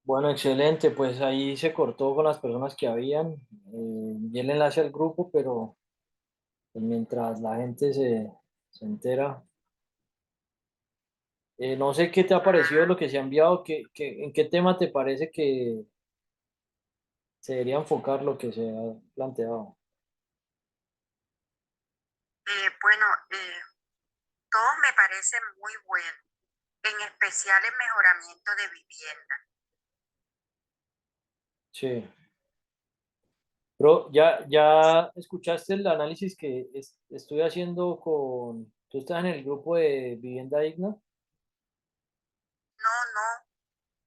Bueno, excelente. Pues ahí se cortó con las personas que habían. Y el enlace al grupo, pero pues, mientras la gente se entera. No sé qué te ha parecido lo que se ha enviado, en qué tema te parece que se debería enfocar lo que se ha planteado. Bueno, todo me parece muy bueno, en especial el mejoramiento de vivienda. Sí. Pero ya escuchaste el análisis que estoy haciendo con... ¿Tú estás en el grupo de vivienda digna? No, no,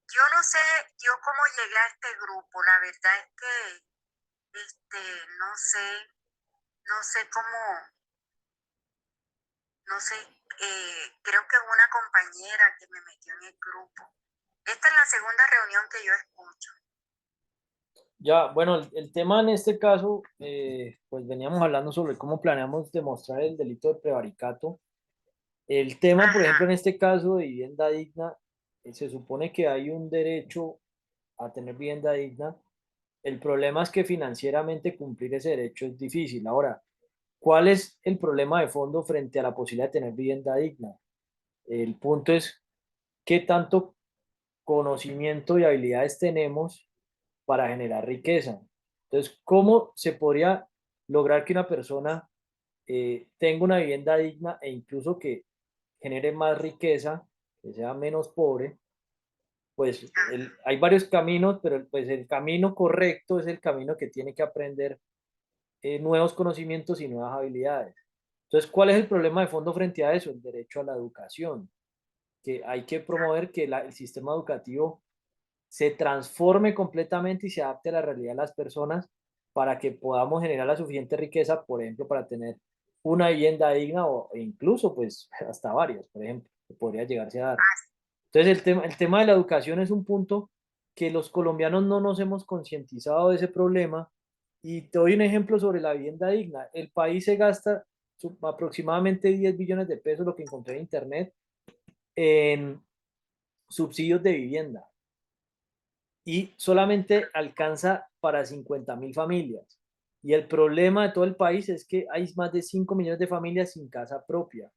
yo no sé yo cómo llegué a este grupo, la verdad es que no sé, no sé cómo, no sé, creo que es una compañera que me metió en el grupo. Esta es la segunda reunión que yo escucho. Ya, bueno, el tema en este caso, pues veníamos hablando sobre cómo planeamos demostrar el delito de prevaricato. El tema, por Ajá, ejemplo, en este caso de vivienda digna, se supone que hay un derecho a tener vivienda digna. El problema es que financieramente cumplir ese derecho es difícil. Ahora, ¿cuál es el problema de fondo frente a la posibilidad de tener vivienda digna? El punto es qué tanto conocimiento y habilidades tenemos para generar riqueza. Entonces, ¿cómo se podría lograr que una persona tenga una vivienda digna e incluso que genere más riqueza, que sea menos pobre? Pues ajá. hay varios caminos, pero pues el camino correcto es el camino que tiene que aprender nuevos conocimientos y nuevas habilidades. Entonces, ¿cuál es el problema de fondo frente a eso? El derecho a la educación, que hay que promover que el sistema educativo se transforme completamente y se adapte a la realidad de las personas para que podamos generar la suficiente riqueza, por ejemplo, para tener una vivienda digna o incluso pues hasta varias, por ejemplo, que podría llegarse a dar. Entonces el tema de la educación es un punto que los colombianos no nos hemos concientizado de ese problema y te doy un ejemplo sobre la vivienda digna. El país se gasta aproximadamente 10 billones de pesos, lo que encontré en internet, en subsidios de vivienda y solamente alcanza para 50.000 familias. Y el problema de todo el país es que hay más de 5 millones de familias sin casa propia.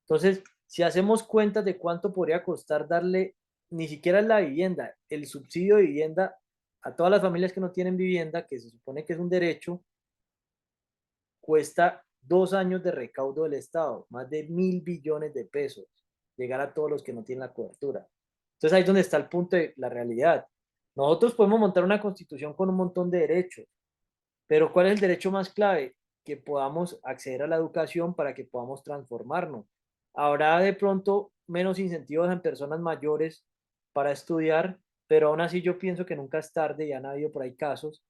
Entonces, si hacemos cuentas de cuánto podría costar darle ni siquiera la vivienda, el subsidio de vivienda a todas las familias que no tienen vivienda, que se supone que es un derecho, cuesta 2 años de recaudo del Estado, más de 1.000 billones de pesos, llegar a todos los que no tienen la cobertura. Entonces ahí es donde está el punto de la realidad. Nosotros podemos montar una constitución con un montón de derechos, pero ¿cuál es el derecho más clave? Que podamos acceder a la educación para que podamos transformarnos. Habrá de pronto menos incentivos en personas mayores para estudiar, pero aún así yo pienso que nunca es tarde, ya han habido por ahí casos,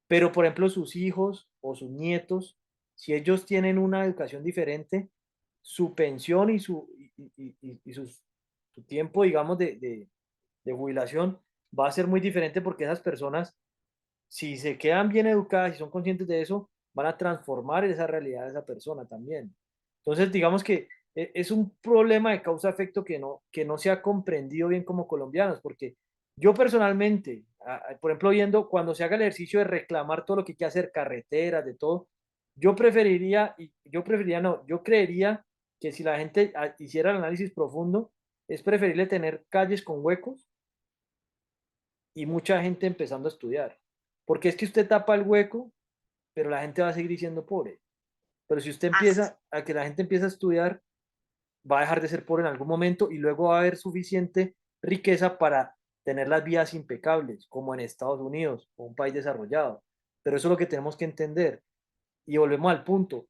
pero por ejemplo sus hijos o sus nietos, si ellos tienen una educación diferente, su pensión y su tiempo, digamos, de jubilación va a ser muy diferente porque esas personas, si se quedan bien educadas y son conscientes de eso, van a transformar esa realidad de esa persona también. Entonces, digamos que es un problema de causa-efecto que no se ha comprendido bien como colombianos, porque yo personalmente, por ejemplo, viendo cuando se haga el ejercicio de reclamar todo lo que hay que hacer, carreteras, de todo, yo creería que si la gente hiciera el análisis profundo, es preferible tener calles con huecos y mucha gente empezando a estudiar. Porque es que usted tapa el hueco, pero la gente va a seguir siendo pobre. Pero si usted Así, empieza a que la gente empiece a estudiar, va a dejar de ser pobre en algún momento y luego va a haber suficiente riqueza para tener las vías impecables, como en Estados Unidos o un país desarrollado. Pero eso es lo que tenemos que entender. Y volvemos al punto.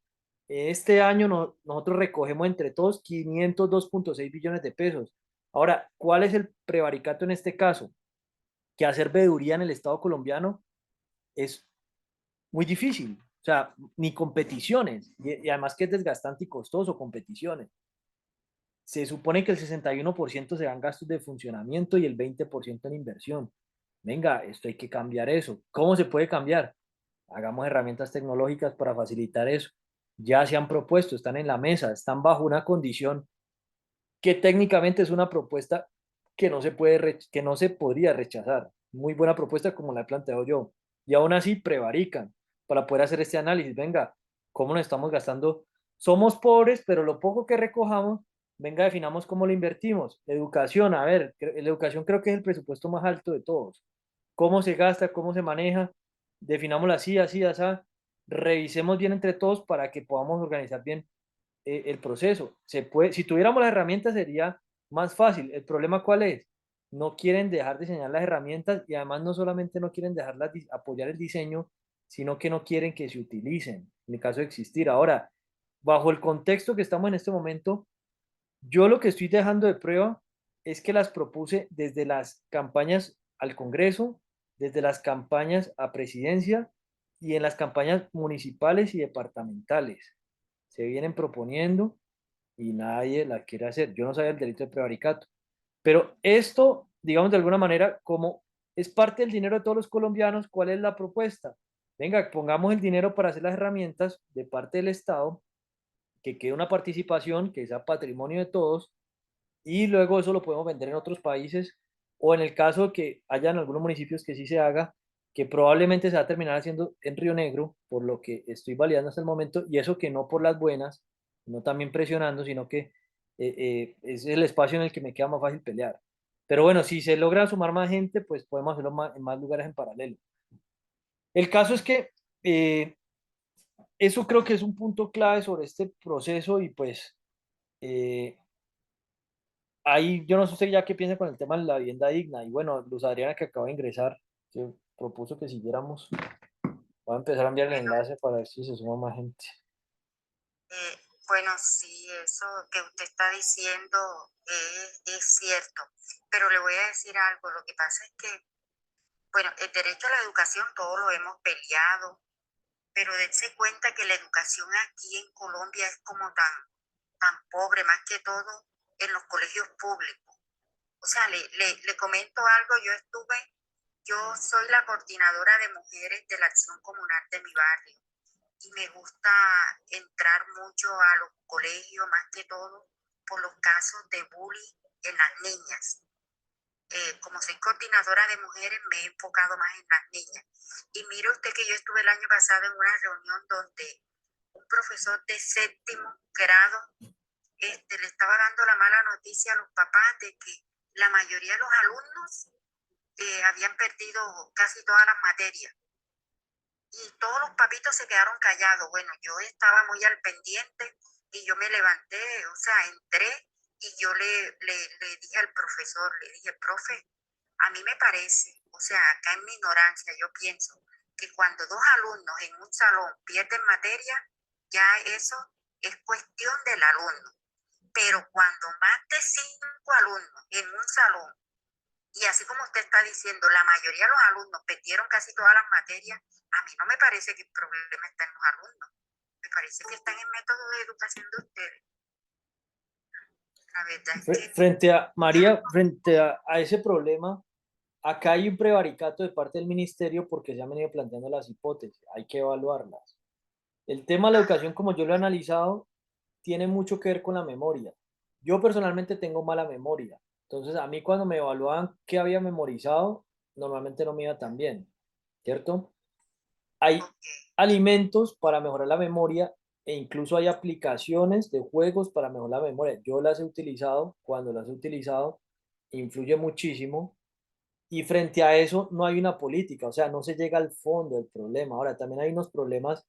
Este año nosotros recogemos entre todos 502.6 billones de pesos. Ahora, ¿cuál es el prevaricato en este caso? Que hacer veeduría en el Estado colombiano es muy difícil. O sea, ni competiciones. Y además que es desgastante y costoso competiciones. Se supone que el 61% se dan gastos de funcionamiento y el 20% en inversión. Venga, esto hay que cambiar eso. ¿Cómo se puede cambiar? Hagamos herramientas tecnológicas para facilitar eso. Ya se han propuesto, están en la mesa, están bajo una condición que técnicamente es una propuesta que no se podría rechazar. muy buena propuesta como la he planteado yo. Y aún así prevarican para poder hacer este análisis. Venga, ¿cómo nos estamos gastando? Somos pobres, pero lo poco que recojamos, venga, definamos cómo lo invertimos. Educación, a ver, la educación creo que es el presupuesto más alto de todos. ¿Cómo se gasta? ¿Cómo se maneja? Definámoslo así, así, así. Revisemos bien entre todos para que podamos organizar bien el proceso. Se puede, si tuviéramos las herramientas sería más fácil. ¿El problema cuál es? No quieren dejar de diseñar las herramientas y además no solamente no quieren dejarlas apoyar el diseño, sino que no quieren que se utilicen en el caso de existir. Ahora, bajo el contexto que estamos en este momento, yo lo que estoy dejando de prueba es que las propuse desde las campañas al Congreso, desde las campañas a presidencia y en las campañas municipales y departamentales. Se vienen proponiendo y nadie la quiere hacer. Yo no sabía el delito de prevaricato. Pero esto, digamos de alguna manera, como es parte del dinero de todos los colombianos, ¿cuál es la propuesta? Venga, pongamos el dinero para hacer las herramientas de parte del Estado, que quede una participación, que sea patrimonio de todos, y luego eso lo podemos vender en otros países, o en el caso de que hayan algunos municipios que sí se haga, que probablemente se va a terminar haciendo en Río Negro, por lo que estoy validando hasta el momento, y eso que no por las buenas, no también presionando, sino que es el espacio en el que me queda más fácil pelear. Pero bueno, si se logra sumar más gente, pues podemos hacerlo en más lugares en paralelo. El caso es que eso creo que es un punto clave sobre este proceso y pues eh, ahí yo no sé usted ya qué piensa con el tema de la vivienda digna. Y bueno, Luz Adriana que acaba de ingresar, que propuso que siguiéramos. Voy a empezar a enviar el Bueno, enlace para ver si se suma más gente. bueno, sí, eso que usted está diciendo es cierto, pero le voy a decir algo. Lo que pasa es que, bueno, el derecho a la educación todos lo hemos peleado, pero dense cuenta que la educación aquí en Colombia es como tan pobre, más que todo en los colegios públicos. O sea, le comento algo, yo soy la coordinadora de mujeres de la acción comunal de mi barrio y me gusta entrar mucho a los colegios, más que todo por los casos de bullying en las niñas. Como soy coordinadora de mujeres, me he enfocado más en las niñas. Y mire usted que yo estuve el año pasado en una reunión donde un profesor de séptimo grado le estaba dando la mala noticia a los papás de que la mayoría de los alumnos habían perdido casi todas las materias y todos los papitos se quedaron callados. Bueno, yo estaba muy al pendiente y yo me levanté, o sea, entré y yo le dije al profesor, le dije, profe, a mí me parece, o sea, acá en mi ignorancia, yo pienso que cuando dos alumnos en un salón pierden materia, ya eso es cuestión del alumno. Pero cuando más de 5 alumnos en un salón, y así como usted está diciendo, la mayoría de los alumnos perdieron casi todas las materias, a mí no me parece que el problema está en los alumnos. Me parece que está en el método de educación de ustedes. La verdad es que Frente a María, frente a ese problema, acá hay un prevaricato de parte del ministerio porque se han venido planteando las hipótesis, hay que evaluarlas. El tema de la educación, como yo lo he analizado, tiene mucho que ver con la memoria. Yo personalmente tengo mala memoria, entonces a mí cuando me evaluaban qué había memorizado, normalmente no me iba tan bien, ¿cierto? Hay ok, alimentos para mejorar la memoria e incluso hay aplicaciones de juegos para mejorar la memoria. Yo las he utilizado, cuando las he utilizado, influye muchísimo y frente a eso no hay una política, o sea, no se llega al fondo del problema. Ahora, también hay unos problemas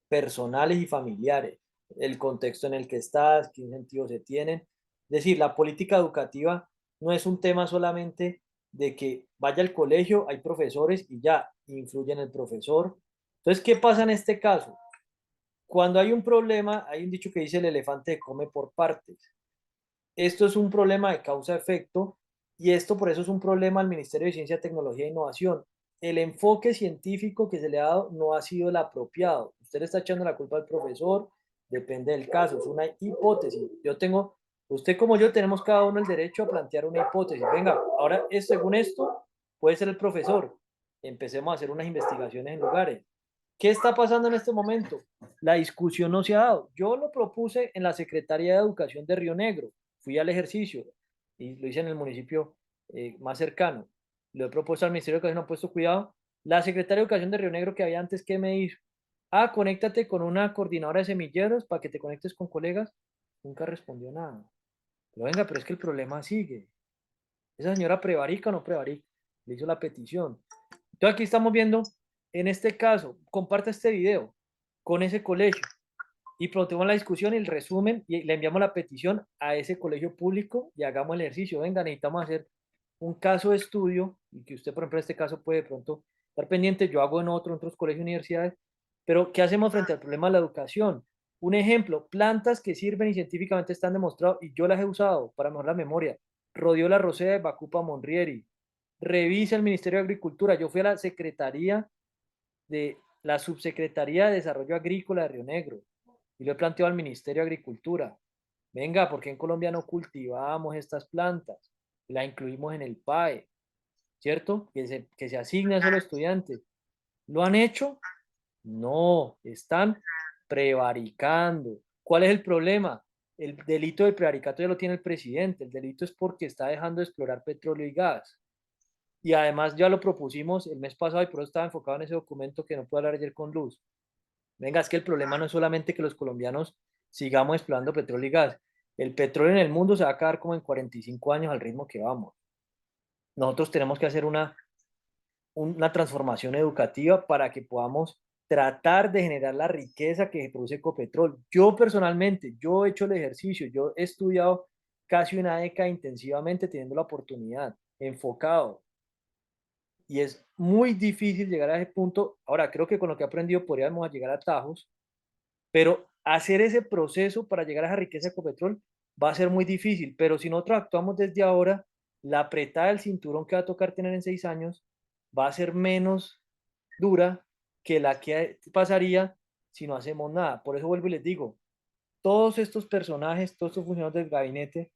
personales y familiares, el contexto en el que estás, qué incentivos se tienen. Es decir, la política educativa no es un tema solamente de que vaya al colegio, hay profesores y ya, influye en el profesor. Entonces, ¿qué pasa en este caso? Cuando hay un problema, hay un dicho que dice el elefante come por partes. Esto es un problema de causa-efecto y esto por eso es un problema al Ministerio de Ciencia, Tecnología e Innovación. El enfoque científico que se le ha dado no ha sido el apropiado. Usted le está echando la culpa al profesor, depende del caso, es una hipótesis. Yo tengo, usted como yo tenemos cada uno el derecho a plantear una hipótesis. Venga, ahora según esto puede ser el profesor. Empecemos a hacer unas investigaciones en lugares. ¿Qué está pasando en este momento? La discusión no se ha dado. Yo lo propuse en la Secretaría de Educación de Río Negro, fui al ejercicio y lo hice en el municipio más cercano. lo he propuesto al Ministerio de Educación, ha puesto cuidado. La secretaria de Educación de Río Negro que había antes, ¿qué me hizo? Ah, conéctate con una coordinadora de semilleros para que te conectes con colegas. Nunca respondió nada. Pero venga, pero es que el problema sigue. ¿Esa señora prevarica o no prevarica? Le hizo la petición. Entonces aquí estamos viendo, en este caso, comparte este video con ese colegio y planteamos la discusión y el resumen y le enviamos la petición a ese colegio público y hagamos el ejercicio. Venga, necesitamos hacer un caso de estudio y que usted, por ejemplo, en este caso puede de pronto estar pendiente, yo hago en otros colegios y universidades, pero ¿qué hacemos frente al problema de la educación? Un ejemplo, plantas que sirven y científicamente están demostrados y yo las he usado para mejorar la memoria. Rodiola rosea de Bacupa Monrieri. Revisa el Ministerio de Agricultura. Yo fui a la Secretaría de la Subsecretaría de Desarrollo Agrícola de Río Negro y lo he planteado al Ministerio de Agricultura. Venga, ¿por qué en Colombia no cultivamos estas plantas? La incluimos en el PAE, ¿cierto? Que se asigna a solo estudiantes. ¿Lo han hecho? No, están prevaricando. ¿Cuál es el problema? El delito de prevaricato ya lo tiene el presidente. El delito es porque está dejando de explorar petróleo y gas. Y además ya lo propusimos el mes pasado y por eso estaba enfocado en ese documento que no puedo hablar ayer con luz. Venga, es que el problema no es solamente que los colombianos sigamos explorando petróleo y gas. El petróleo en el mundo se va a acabar como en 45 años al ritmo que vamos. Nosotros tenemos que hacer una transformación educativa para que podamos tratar de generar la riqueza que produce Ecopetrol. Yo personalmente, yo he hecho el ejercicio, yo he estudiado casi una década intensivamente teniendo la oportunidad, enfocado, y es muy difícil llegar a ese punto. Ahora, creo que con lo que he aprendido podríamos llegar a tajos, pero hacer ese proceso para llegar a esa riqueza de Ecopetrol va a ser muy difícil, pero si nosotros actuamos desde ahora, la apretada del cinturón que va a tocar tener en 6 años va a ser menos dura que la que pasaría si no hacemos nada. Por eso vuelvo y les digo, todos estos personajes, todos estos funcionarios del gabinete,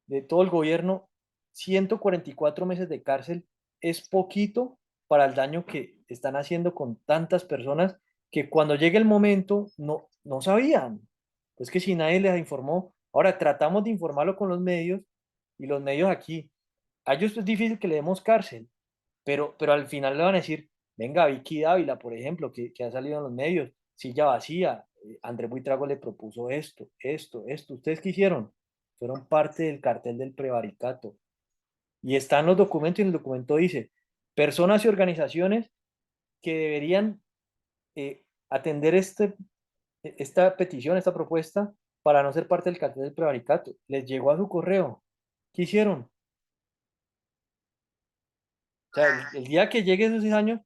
de todo el gobierno, 144 meses de cárcel es poquito para el daño que están haciendo con tantas personas que cuando llegue el momento no sabían. Es que si nadie les informó, ahora tratamos de informarlo con los medios y los medios aquí, a ellos es difícil que le demos cárcel, pero al final le van a decir, venga, Vicky Dávila, por ejemplo, que ha salido en los medios, silla vacía, Andrés Buitrago le propuso esto, ¿ustedes qué hicieron? Fueron parte del cartel del prevaricato. Y están los documentos y en el documento dice, personas y organizaciones que deberían atender esta petición, esta propuesta, para no ser parte del cartel del prevaricato. Les llegó a su correo. ¿Qué hicieron? O sea, el día que llegue esos 6 años,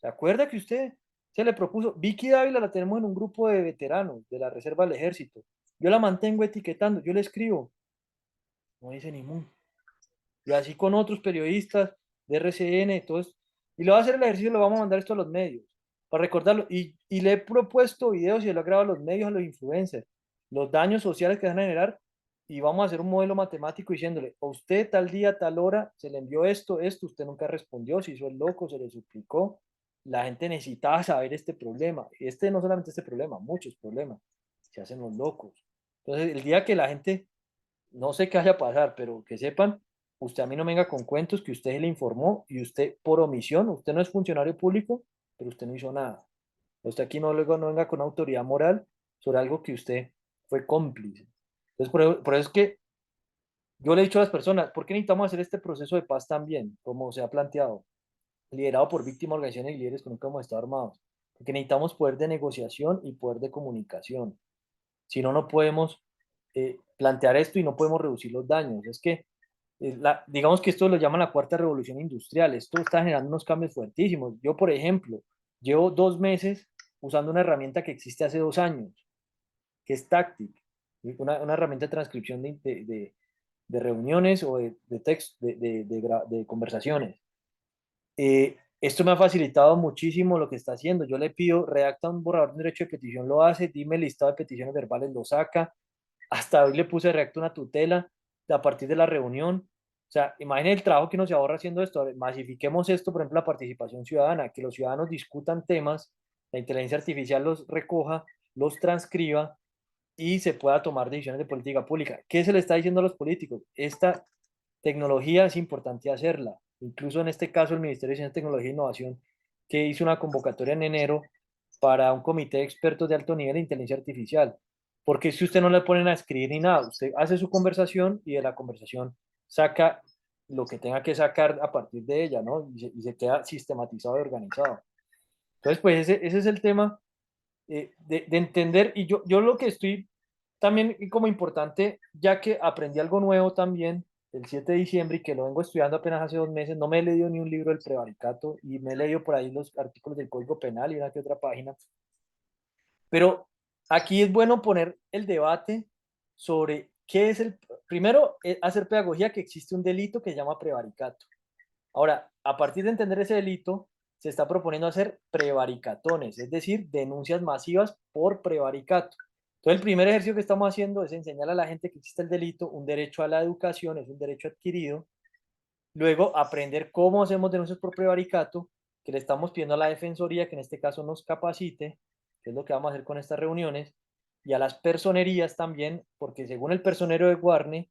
¿se acuerda que usted se le propuso? Vicky Dávila la tenemos en un grupo de veteranos de la Reserva del Ejército. Yo la mantengo etiquetando, yo le escribo, no dice ni mu. Y así con otros periodistas de RCN, todo esto. Y lo va a hacer el ejercicio, lo vamos a mandar esto a los medios, para recordarlo. Y le he propuesto videos y lo he grabado a los medios, a los influencers, los daños sociales que van a generar. Y vamos a hacer un modelo matemático diciéndole, a usted tal día, tal hora, se le envió esto, usted nunca respondió, se hizo el loco, se le suplicó. La gente necesitaba saber este problema. No solamente este problema, muchos problemas. Se hacen los locos. Entonces, el día que la gente no sé qué vaya a pasar, pero que sepan, usted a mí no me venga con cuentos que usted se le informó y usted por omisión, usted no es funcionario público, pero usted no hizo nada. Usted aquí no venga con autoridad moral sobre algo que usted fue cómplice. Entonces, por eso es que yo le he dicho a las personas, ¿por qué necesitamos hacer este proceso de paz también, como se ha planteado, liderado por víctimas, organizaciones y líderes que nunca hemos estado armados? Porque necesitamos poder de negociación y poder de comunicación. Si no, no podemos plantear esto y no podemos reducir los daños. Es que, digamos que esto lo llaman la cuarta revolución industrial. Esto está generando unos cambios fuertísimos. Yo, por ejemplo, llevo 2 meses usando una herramienta que existe hace 2 años, que es Tactic, una herramienta de transcripción de reuniones o de texto, de conversaciones. Esto me ha facilitado muchísimo lo que está haciendo. Yo le pido, redacta un borrador de derecho de petición, lo hace, dime el listado de peticiones verbales, lo saca. Hasta hoy le puse redacta una tutela a partir de la reunión. O sea, imaginen el trabajo que nos ahorra haciendo esto. Masifiquemos esto, por ejemplo, la participación ciudadana, que los ciudadanos discutan temas, la inteligencia artificial los recoja, los transcriba y se pueda tomar decisiones de política pública. ¿Qué se le está diciendo a los políticos? Esta tecnología es importante hacerla. incluso en este caso el Ministerio de Ciencia, Tecnología e Innovación, que hizo una convocatoria en enero para un comité de expertos de alto nivel de inteligencia artificial. Porque si usted no le ponen a escribir ni nada, usted hace su conversación y de la conversación saca lo que tenga que sacar a partir de ella, ¿no? Y se queda sistematizado y organizado. Entonces, pues ese es el tema de entender, y yo lo que estoy también como importante, ya que aprendí algo nuevo también el 7 de diciembre y que lo vengo estudiando apenas hace 2 meses, no me he leído ni un libro del prevaricato y me he leído por ahí los artículos del Código Penal y una que otra página, pero aquí es bueno poner el debate sobre qué es primero, hacer pedagogía que existe un delito que se llama prevaricato. Ahora, a partir de entender ese delito, se está proponiendo hacer prevaricatones, es decir, denuncias masivas por prevaricato. Entonces, el primer ejercicio que estamos haciendo es enseñar a la gente que existe el delito, un derecho a la educación, es un derecho adquirido. Luego, aprender cómo hacemos denuncias por prevaricato, que le estamos pidiendo a la Defensoría que en este caso nos capacite, que es lo que vamos a hacer con estas reuniones, y a las personerías también, porque según el personero de Guarne,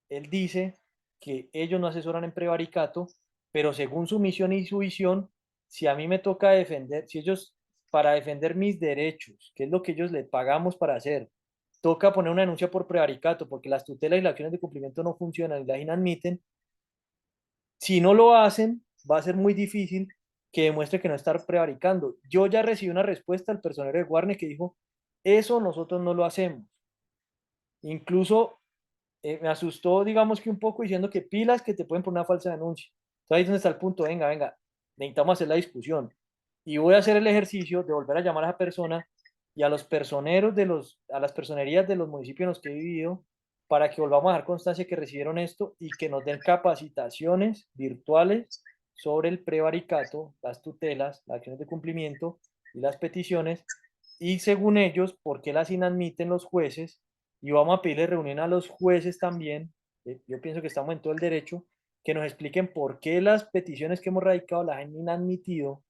él dice que ellos no asesoran en prevaricato, pero según su misión y su visión, si a mí me toca defender, si ellos, para defender mis derechos, que es lo que ellos le pagamos para hacer, toca poner una denuncia por prevaricato, porque las tutelas y las acciones de cumplimiento no funcionan y las inadmiten, si no lo hacen, va a ser muy difícil que demuestre que no está prevaricando. Yo ya recibí una respuesta del personero de Guarne que dijo, eso nosotros no lo hacemos. Incluso me asustó, digamos que un poco diciendo que pilas que te pueden poner una falsa denuncia. Entonces ahí es donde está el punto, venga, venga, necesitamos hacer la discusión. Y voy a hacer el ejercicio de volver a llamar a esa persona y a los personeros a las personerías de los municipios en los que he vivido para que volvamos a dar constancia que recibieron esto y que nos den capacitaciones virtuales sobre el prevaricato, las tutelas, las acciones de cumplimiento y las peticiones, y según ellos, por qué las inadmiten los jueces, y vamos a pedirle reunión a los jueces también, yo pienso que estamos en todo el derecho, que nos expliquen por qué las peticiones que hemos radicado las han inadmitido,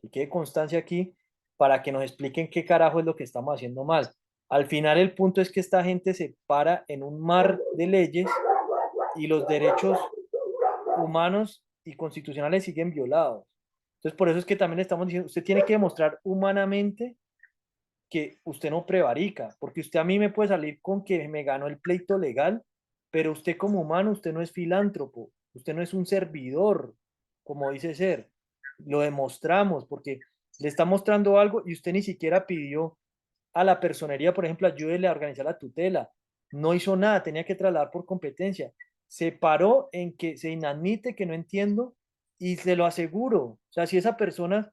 y quede constancia aquí, para que nos expliquen qué carajo es lo que estamos haciendo mal. Al final el punto es que esta gente se para en un mar de leyes y los derechos humanos y constitucionales siguen violados. Entonces por eso es que también estamos diciendo, usted tiene que demostrar humanamente que usted no prevarica, porque usted a mí me puede salir con que me ganó el pleito legal, pero usted como humano, usted no es filántropo, usted no es un servidor, como dice ser. Lo demostramos porque le está mostrando algo y usted ni siquiera pidió a la personería, por ejemplo, ayúdele a organizar la tutela. No hizo nada, tenía que trasladar por competencia. Se paró en que se inadmite, que no entiendo, y se lo aseguro. O sea, si esa persona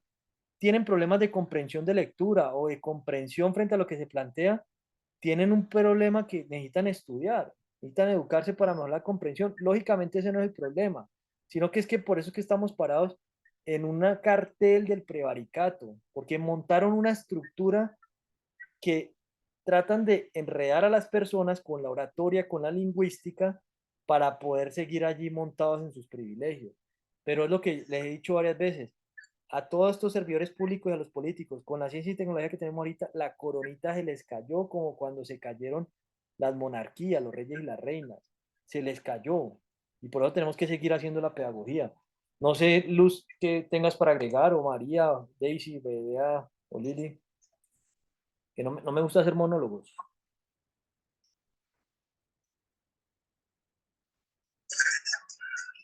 tienen problemas de comprensión de lectura o de comprensión frente a lo que se plantea, tienen un problema que necesitan estudiar, necesitan educarse para mejorar la comprensión. Lógicamente ese no es el problema, sino que es que por eso es que estamos parados en una cartel del prevaricato, porque montaron una estructura que tratan de enredar a las personas con la oratoria, con la lingüística, para poder seguir allí montados en sus privilegios. Pero es lo que les he dicho varias veces, a todos estos servidores públicos y a los políticos, con la ciencia y tecnología que tenemos ahorita, la coronita se les cayó como cuando se cayeron las monarquías, los reyes y las reinas. Se les cayó. Y por eso tenemos que seguir haciendo la pedagogía. No sé, Luz, qué tengas para agregar, o María, Daisy, Bea o Lili, que no me gusta hacer monólogos.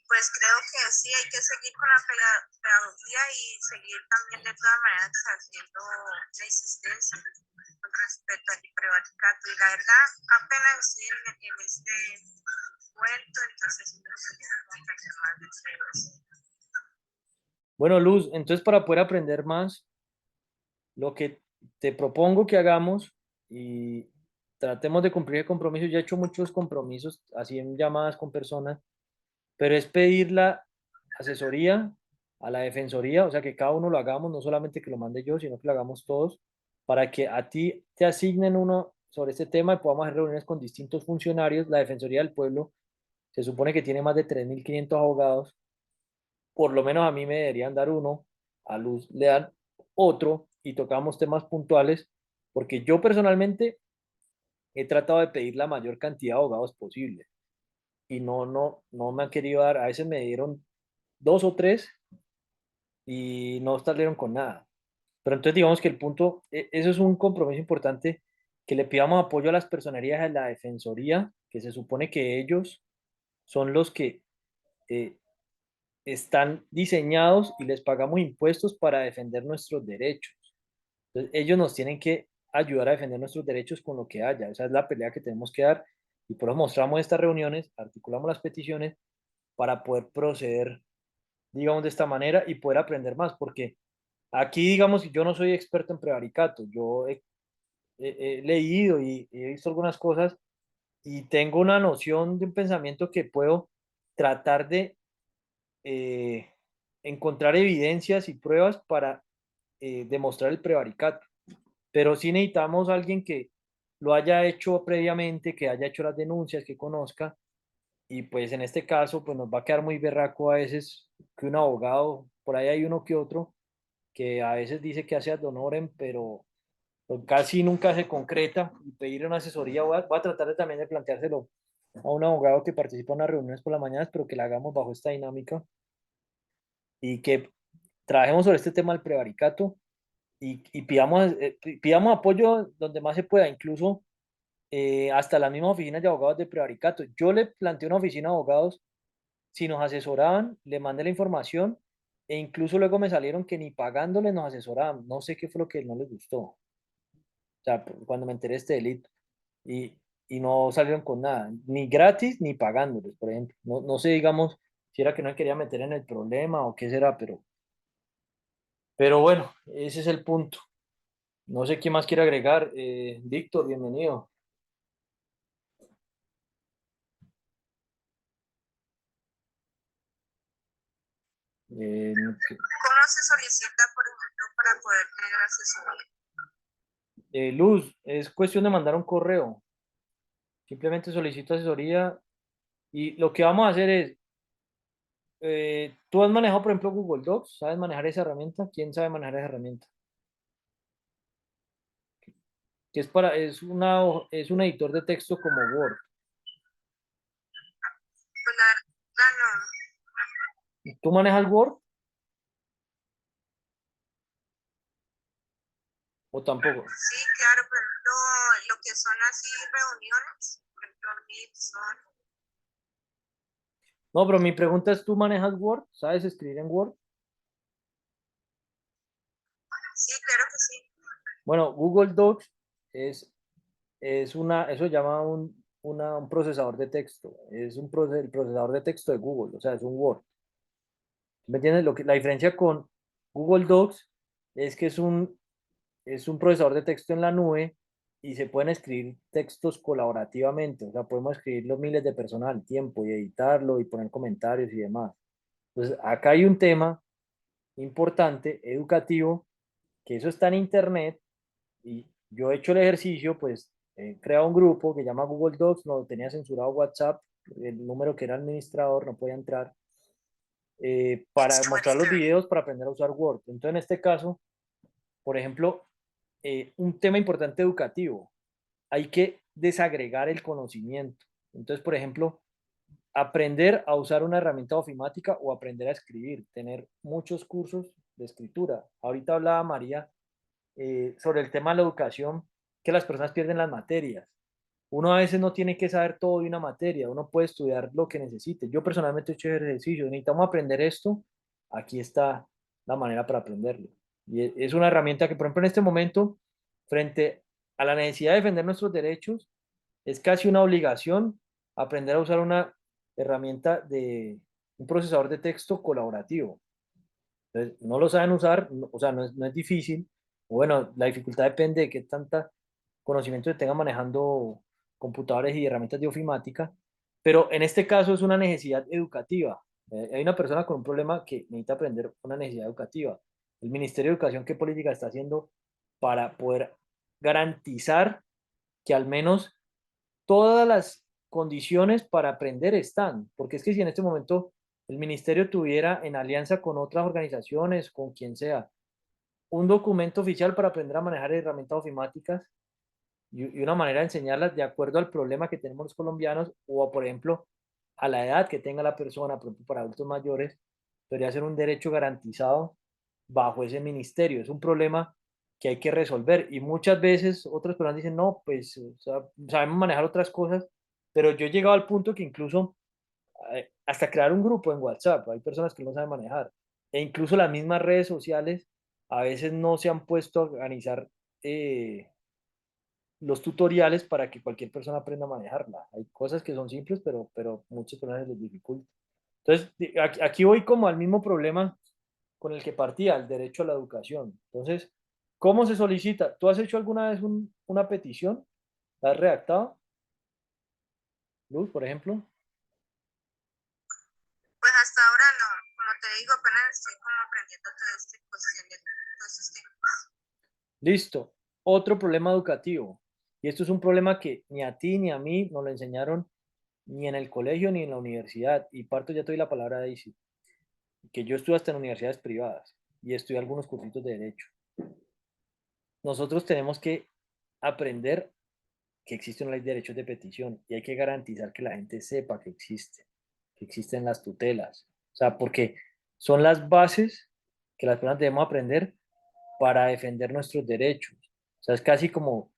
Pues creo que sí, hay que seguir con la pedagogía y seguir también de todas maneras haciendo la insistencia con respecto al prevaricato. Y la verdad, apenas estoy en este cuento, entonces sí me gustaría aprender más de eso. Bueno, Luz, entonces para poder aprender más, lo que te propongo que hagamos y tratemos de cumplir el compromiso, ya he hecho muchos compromisos, así en llamadas con personas, pero es pedir la asesoría a la defensoría, o sea, que cada uno lo hagamos, no solamente que lo mande yo, sino que lo hagamos todos, para que a ti te asignen uno sobre este tema y podamos hacer reuniones con distintos funcionarios. La Defensoría del Pueblo se supone que tiene más de 3.500 abogados, por lo menos a mí me deberían dar uno, a Luz le dan otro y tocamos temas puntuales, porque yo personalmente he tratado de pedir la mayor cantidad de abogados posible y no me han querido dar, a veces me dieron 2 o 3 y no salieron con nada. Pero entonces digamos que el punto, eso es un compromiso importante, que le pidamos apoyo a las personerías de la Defensoría, que se supone que ellos son los que eh, están diseñados y les pagamos impuestos para defender nuestros derechos. Entonces, ellos nos tienen que ayudar a defender nuestros derechos con lo que haya. Esa es la pelea que tenemos que dar y por eso mostramos estas reuniones, articulamos las peticiones para poder proceder, digamos, de esta manera y poder aprender más, porque aquí, digamos, yo no soy experto en prevaricato, yo he leído y he visto algunas cosas y tengo una noción de un pensamiento que puedo tratar de eh, encontrar evidencias y pruebas para demostrar el prevaricato. Pero sí necesitamos a alguien que lo haya hecho previamente, que haya hecho las denuncias, que conozca. Y pues en este caso, pues nos va a quedar muy berraco a veces que un abogado, por ahí hay uno que otro, que a veces dice que hace ad honorem, pero pues, casi nunca se concreta. Y pedir una asesoría, voy a tratar de, también de planteárselo a un abogado que participa en las reuniones por las mañanas, pero que la hagamos bajo esta dinámica y que trabajemos sobre este tema del prevaricato y pidamos apoyo donde más se pueda, incluso hasta las mismas oficinas de abogados de prevaricato. Yo le planteé una oficina de abogados, si nos asesoraban, le mandé la información e incluso luego me salieron que ni pagándole nos asesoraban. No sé qué fue lo que no les gustó. O sea, cuando me enteré de este delito. Y, y no salieron con nada, ni gratis ni pagándoles, por ejemplo. No, no sé, digamos, si era que no me quería meter en el problema o qué será, pero bueno, ese es el punto. No sé quién más quiere agregar. Víctor, bienvenido. ¿Cómo se solicita, por ejemplo, para poder tener asesoría? Luz, es cuestión de mandar un correo. Simplemente solicito asesoría y lo que vamos a hacer es, tú has manejado, por ejemplo, Google Docs, ¿sabes manejar esa herramienta? ¿Quién sabe manejar esa herramienta? Que es un editor de texto como Word. Pues la verdad no. ¿Tú manejas Word o tampoco? Sí, claro, por ejemplo, lo que son así reuniones, por ejemplo, Meet, son. No, pero mi pregunta es, ¿tú manejas Word? ¿Sabes escribir en Word? Sí, claro que sí. Bueno, Google Docs es, eso se llama un procesador de texto. Es el procesador de texto de Google, o sea, es un Word. ¿Me entiendes? La diferencia con Google Docs es que es un procesador de texto en la nube y se pueden escribir textos colaborativamente. O sea, podemos escribirlo miles de personas al tiempo y editarlo y poner comentarios y demás. Entonces, acá hay un tema importante, educativo, que eso está en Internet y yo he hecho el ejercicio, pues he creado un grupo que llama Google Docs, no tenía censurado WhatsApp, el número que era administrador no podía entrar, para mostrar los videos para aprender a usar Word. Entonces, en este caso, por ejemplo, un tema importante educativo, hay que desagregar el conocimiento. Entonces, por ejemplo, aprender a usar una herramienta ofimática o aprender a escribir, tener muchos cursos de escritura. Ahorita hablaba María sobre el tema de la educación, que las personas pierden las materias. Uno a veces no tiene que saber todo de una materia, uno puede estudiar lo que necesite. Yo personalmente he hecho ejercicio, necesitamos aprender esto, aquí está la manera para aprenderlo. Y es una herramienta que, por ejemplo, en este momento, frente a la necesidad de defender nuestros derechos, es casi una obligación aprender a usar una herramienta de un procesador de texto colaborativo. Entonces, no lo saben usar, o sea, no es difícil. O bueno, la dificultad depende de qué tanta conocimiento se tenga manejando computadores y herramientas de ofimática, pero en este caso es una necesidad educativa. Hay una persona con un problema que necesita aprender una necesidad educativa. El Ministerio de Educación, ¿qué política está haciendo para poder garantizar que al menos todas las condiciones para aprender están? Porque es que si en este momento el ministerio tuviera en alianza con otras organizaciones, con quien sea, un documento oficial para aprender a manejar herramientas ofimáticas y una manera de enseñarlas de acuerdo al problema que tenemos los colombianos o, por ejemplo, a la edad que tenga la persona, por ejemplo, para adultos mayores, debería ser un derecho garantizado bajo ese ministerio. Es un problema que hay que resolver y muchas veces otras personas dicen, no, pues o sea, sabemos manejar otras cosas, pero yo he llegado al punto que incluso hasta crear un grupo en WhatsApp, hay personas que no saben manejar, e incluso las mismas redes sociales a veces no se han puesto a organizar los tutoriales para que cualquier persona aprenda a manejarla. Hay cosas que son simples, pero muchas personas les dificulta. Entonces, aquí voy como al mismo problema con el que partía, el derecho a la educación. Entonces, ¿cómo se solicita? ¿Tú has hecho alguna vez una petición? ¿La has redactado? Luz, por ejemplo. Pues hasta ahora no, como te digo, apenas estoy como aprendiendo todo este cuestión de todos estos temas. Listo. Otro problema educativo. Y esto es un problema que ni a ti ni a mí nos lo enseñaron ni en el colegio ni en la universidad. Y parto, ya te doy la palabra a Daisy, que yo estuve hasta en universidades privadas y estudié algunos cursitos de derecho. Nosotros tenemos que aprender que existe una ley de derechos de petición y hay que garantizar que la gente sepa que existen las tutelas. O sea, porque son las bases que las personas debemos aprender para defender nuestros derechos. O sea, es casi como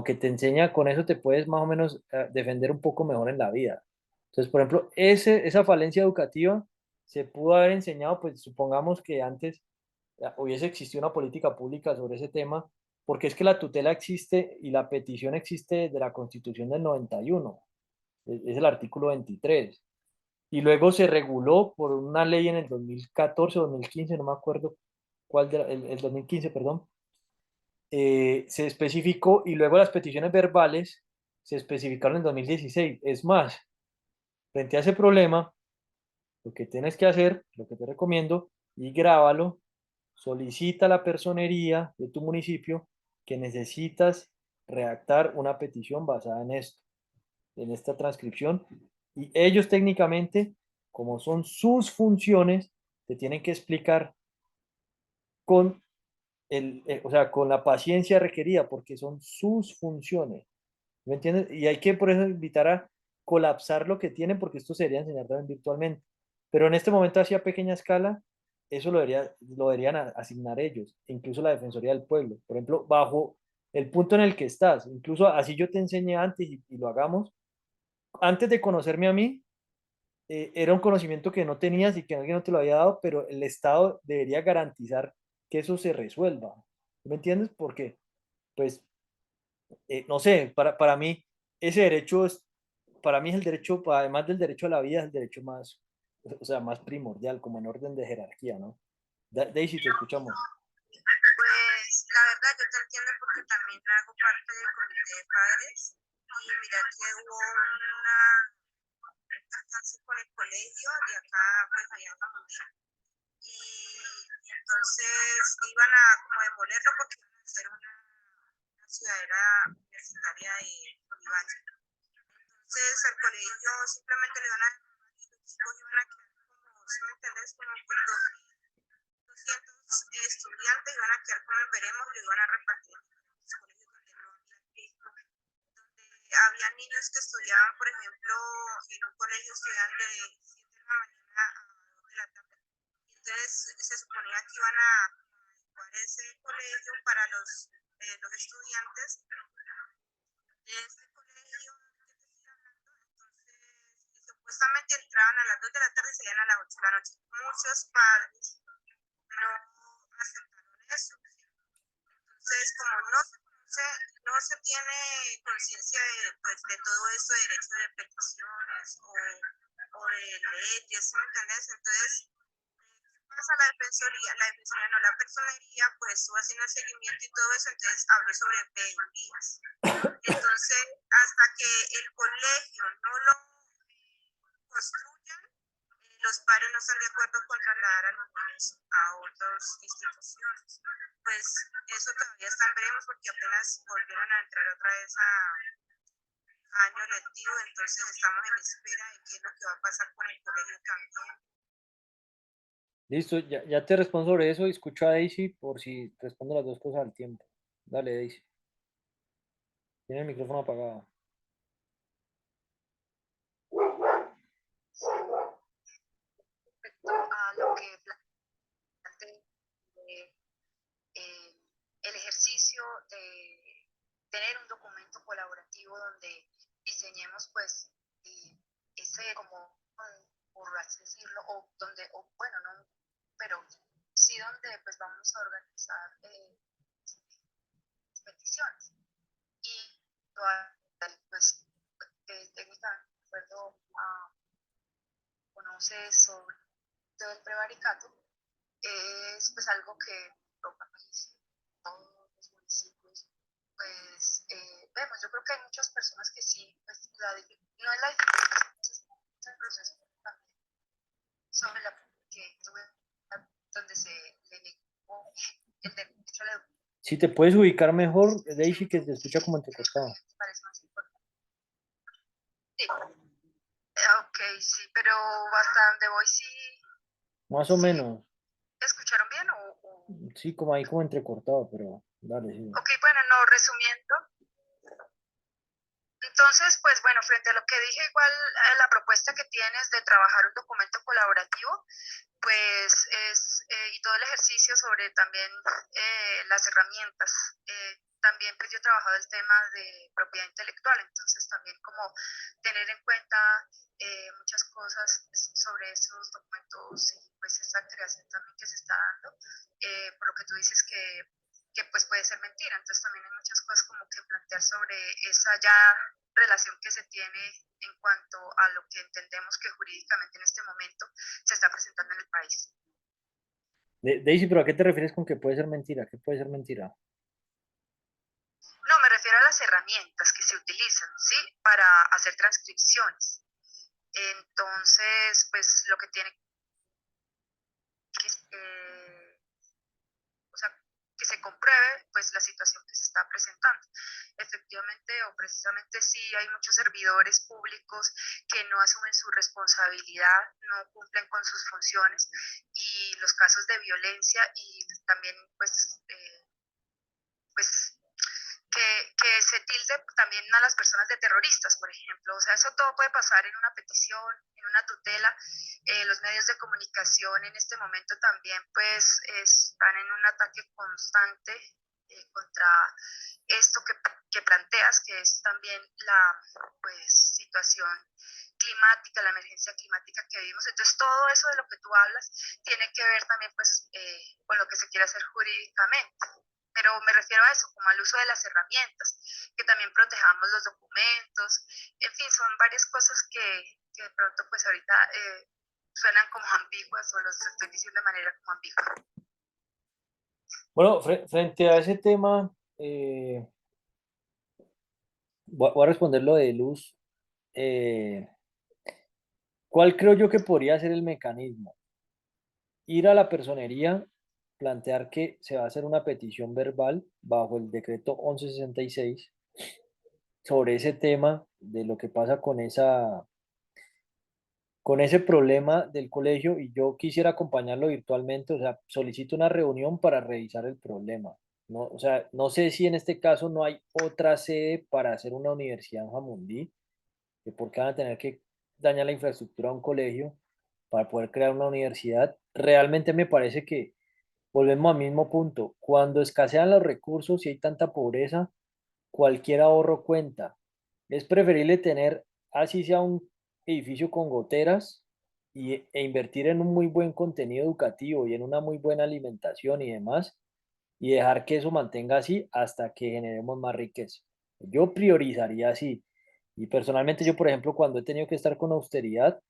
que te enseña, con eso te puedes más o menos defender un poco mejor en la vida. Entonces, por ejemplo, esa falencia educativa se pudo haber enseñado, pues supongamos que antes hubiese existido una política pública sobre ese tema, porque es que la tutela existe y la petición existe de la Constitución del 91, es el artículo 23, y luego se reguló por una ley en el 2014 o 2015, no me acuerdo cuál, el 2015, perdón, se especificó y luego las peticiones verbales se especificaron en 2016. Es más, frente a ese problema, lo que tienes que hacer, lo que te recomiendo, y grábalo, solicita a la personería de tu municipio que necesitas redactar una petición basada en esto, en esta transcripción, y ellos técnicamente, como son sus funciones, te tienen que explicar con o sea, con la paciencia requerida, porque son sus funciones. ¿Me entiendes? Y hay que por eso invitar a colapsar lo que tienen, porque esto sería enseñar también virtualmente. Pero en este momento, así a pequeña escala, eso lo deberían asignar ellos, incluso la Defensoría del Pueblo. Por ejemplo, bajo el punto en el que estás, incluso así yo te enseñé antes y lo hagamos, antes de conocerme a mí, era un conocimiento que no tenías y que alguien no te lo había dado, pero el Estado debería garantizar que eso se resuelva. ¿Me entiendes? Porque, pues, no sé, para mí, ese derecho es, para mí es el derecho, además del derecho a la vida, es el derecho más, o sea, más primordial, como en orden de jerarquía, ¿no? Daisy, te escuchamos. Pues la verdad yo te entiendo porque también hago parte del comité de padres y mira que hubo un alcance con el colegio de acá, pues allá en la mundial. Y entonces iban a como demolerlo porque iban a hacer una ciudadela universitaria de Olivares. Entonces al colegio simplemente le iban a demoler y los chicos iban a quedar como, si me entiendes, como con 200 estudiantes iban a quedar como en veremos y lo iban a repartir en los colegios donde no había Cristo. Había niños que estudiaban, por ejemplo, en un colegio estudiaban de 7 de la mañana a 2 de la tarde. Entonces se suponía que iban a adecuar ese colegio para los estudiantes de este colegio que te estoy hablando. Entonces, supuestamente entraban a las 2 de la tarde y salían a las 8 de la noche. Muchos padres no aceptaron eso. Entonces, como no se tiene conciencia pues, de todo eso, de derechos de peticiones o de leyes, ¿me entendés? Entonces, pasa la defensoría no, la personería, pues estuvo haciendo el seguimiento y todo eso, entonces habló sobre 20 días. Entonces, hasta que el colegio no lo construyan, los padres no están de acuerdo con trasladar a los niños a otras instituciones. Pues eso todavía está en veremos porque apenas volvieron a entrar otra vez a año lectivo, entonces estamos en espera de qué es lo que va a pasar con el colegio también. Listo, ya te respondo sobre eso y escucho a Daisy por si respondo las dos cosas al tiempo. Dale, Daisy. Tiene el micrófono apagado. Respecto a lo que o bueno, no, pero sí donde pues vamos a organizar peticiones. Y pues técnicamente, de acuerdo a conoce sobre todo el prevaricato, es pues algo que toca todos los municipios, pues vemos, yo creo que hay muchas personas que sí, pues no es la dificultad, es el proceso también sobre la que donde se le negó el derecho a la educación. Si te puedes ubicar mejor, Daisy, que Siento te escucha como que es lo que entrecortado. me parece más importante. Sí, ok, sí, pero hasta donde voy sí, Más o sí, menos. ¿escucharon bien o...? Sí, como ahí como entrecortado, pero dale, sí. Ok, bueno, no, resumiendo, entonces, pues bueno, frente a lo que dije, igual la propuesta que tienes de trabajar un documento colaborativo, pues es, y todo el ejercicio sobre también las herramientas. También pues yo he trabajado el tema de propiedad intelectual, entonces también como tener en cuenta muchas cosas sobre esos documentos y pues esa creación también que se está dando, por lo que tú dices que pues puede ser mentira, entonces también hay muchas cosas como que plantear sobre esa ya relación que se tiene en cuanto a lo que entendemos que jurídicamente en este momento se está presentando en el país. Daisy, pero ¿a qué te refieres con que puede ser mentira? ¿Qué puede ser mentira? No, me refiero a las herramientas que se utilizan, ¿sí? Para hacer transcripciones. Entonces, pues lo que tiene que, o sea, que se compruebe pues la situación que se está presentando. Efectivamente o precisamente sí hay muchos servidores públicos que no asumen su responsabilidad, no cumplen con sus funciones y los casos de violencia y también pues que se tilde también a las personas de terroristas, por ejemplo. O sea, eso todo puede pasar en una petición, en una tutela. Los medios de comunicación en este momento también pues están en un ataque constante contra esto que planteas, que es también la pues situación climática, la emergencia climática que vivimos. Entonces, todo eso de lo que tú hablas tiene que ver también pues con lo que se quiere hacer jurídicamente, pero me refiero a eso, como al uso de las herramientas, que también protejamos los documentos, en fin, son varias cosas que de pronto pues ahorita suenan como ambiguas o los estoy diciendo de manera como ambigua. Bueno, frente a ese tema, voy a responder lo de Luz. Eh, ¿Cuál creo yo que podría ser el mecanismo? Ir a la personería, plantear que se va a hacer una petición verbal bajo el decreto 1166 sobre ese tema de lo que pasa con ese problema del colegio y yo quisiera acompañarlo virtualmente, o sea, solicito una reunión para revisar el problema. No, o sea, no sé si en este caso no hay otra sede para hacer una universidad en Jamundí, que por qué van a tener que dañar la infraestructura de un colegio para poder crear una universidad. Realmente me parece que volvemos al mismo punto. Cuando escasean los recursos y hay tanta pobreza, cualquier ahorro cuenta. Es preferible tener, así sea un edificio con goteras, e invertir en un muy buen contenido educativo y en una muy buena alimentación y demás, y dejar que eso mantenga así hasta que generemos más riqueza. Yo priorizaría así. Y personalmente yo, por ejemplo, cuando he tenido que estar con austeridad,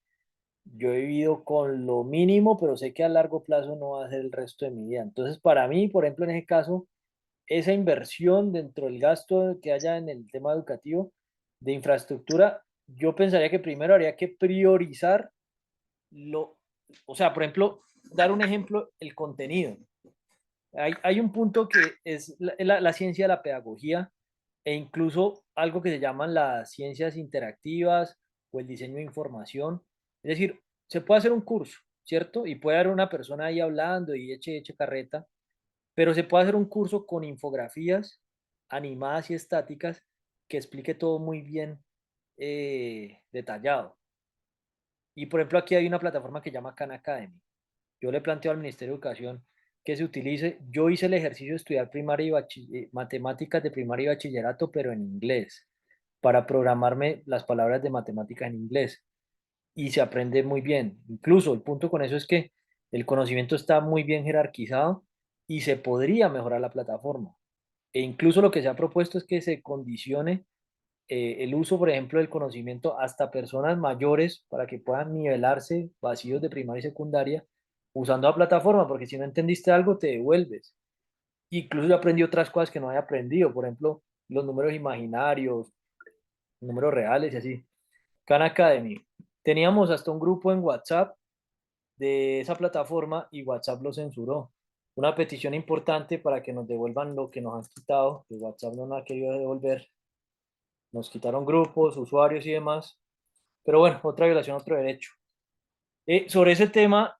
yo he vivido con lo mínimo, pero sé que a largo plazo no va a ser el resto de mi vida. Entonces, para mí, por ejemplo, en ese caso, esa inversión dentro del gasto que haya en el tema educativo de infraestructura, yo pensaría que primero habría que priorizar lo, o sea, por ejemplo, dar un ejemplo, el contenido. Hay un punto que es la ciencia de la pedagogía e incluso algo que se llaman las ciencias interactivas o el diseño de información. Es decir, se puede hacer un curso, ¿cierto? Y puede haber una persona ahí hablando y eche carreta, pero se puede hacer un curso con infografías animadas y estáticas que explique todo muy bien detallado. Y por ejemplo, aquí hay una plataforma que se llama Khan Academy. Yo le planteo al Ministerio de Educación que se utilice. Yo hice el ejercicio de estudiar primaria y matemáticas de primaria y bachillerato, pero en inglés, para programarme las palabras de matemáticas en inglés. y se aprende muy bien. Incluso el punto con eso es que el conocimiento está muy bien jerarquizado y se podría mejorar la plataforma. E incluso lo que se ha propuesto es que se condicione el uso, por ejemplo, del conocimiento hasta personas mayores para que puedan nivelarse vacíos de primaria y secundaria usando la plataforma, porque si no entendiste algo, te devuelves. Incluso yo aprendí otras cosas que no había aprendido, por ejemplo, los números imaginarios, números reales y así. Khan Academy. Teníamos hasta un grupo en WhatsApp de esa plataforma y WhatsApp lo censuró. Una petición importante para que nos devuelvan lo que nos han quitado, que WhatsApp no nos ha querido devolver. Nos quitaron grupos, usuarios y demás. Pero bueno, otra violación, otro derecho. Sobre ese tema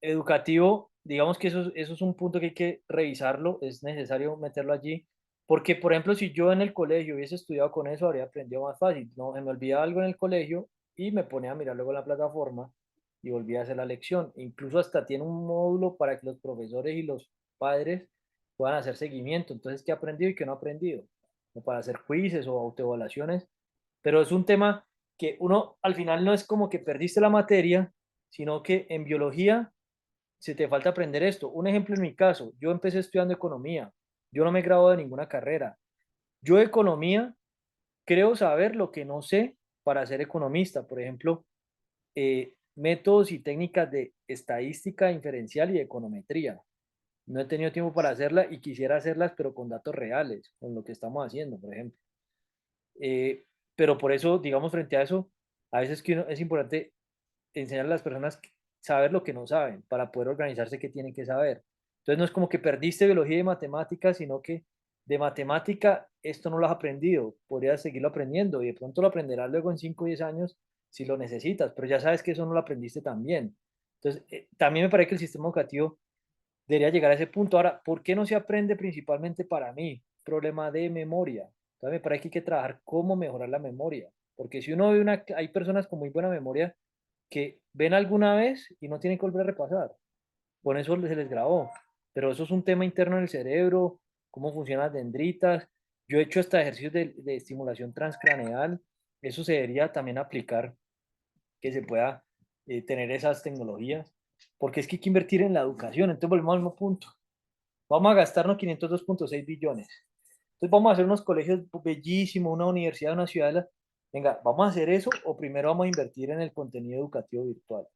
educativo, digamos que eso es un punto que hay que revisarlo, es necesario meterlo allí, porque por ejemplo, si yo en el colegio hubiese estudiado con eso, habría aprendido más fácil. No, se me olvidaba algo en el colegio y me ponía a mirar luego en la plataforma y volvía a hacer la lección. Incluso hasta tiene un módulo para que los profesores y los padres puedan hacer seguimiento. Entonces, ¿qué he aprendido y qué no he aprendido? O para hacer quizzes o autoevaluaciones. Pero es un tema que uno al final no es como que perdiste la materia, sino que en biología se te falta aprender esto. Un ejemplo en mi caso, yo empecé estudiando economía, yo no me gradué de ninguna carrera. Yo de economía creo saber lo que no sé para ser economista, por ejemplo, métodos y técnicas de estadística inferencial y de econometría. No he tenido tiempo para hacerla y quisiera hacerlas, pero con datos reales, con lo que estamos haciendo, por ejemplo. Eh, pero por eso, digamos, frente a eso, a veces que es importante enseñar a las personas saber lo que no saben para poder organizarse qué tienen que saber. Entonces no es como que perdiste biología y matemáticas, sino que de matemática esto no lo has aprendido, podrías seguirlo aprendiendo y de pronto lo aprenderás luego en 5 o 10 años si lo necesitas, pero ya sabes que eso no lo aprendiste también. Entonces, también me parece que el sistema educativo debería llegar a ese punto. Ahora, ¿por qué no se aprende principalmente para mí? Problema de memoria. Entonces me parece que hay que trabajar cómo mejorar la memoria, porque si uno ve hay personas con muy buena memoria que ven alguna vez y no tienen que volver a repasar. Con eso se les grabó. Pero eso es un tema interno en el cerebro, cómo funcionan las dendritas. Yo he hecho hasta ejercicios de estimulación transcraneal. Eso se debería también aplicar, que se pueda tener esas tecnologías, porque es que hay que invertir en la educación. Entonces volvemos al mismo punto. Vamos a gastarnos 502.6 billones. Entonces vamos a hacer unos colegios bellísimos, una universidad, una ciudad. Venga, ¿vamos a hacer eso o primero vamos a invertir en el contenido educativo virtual?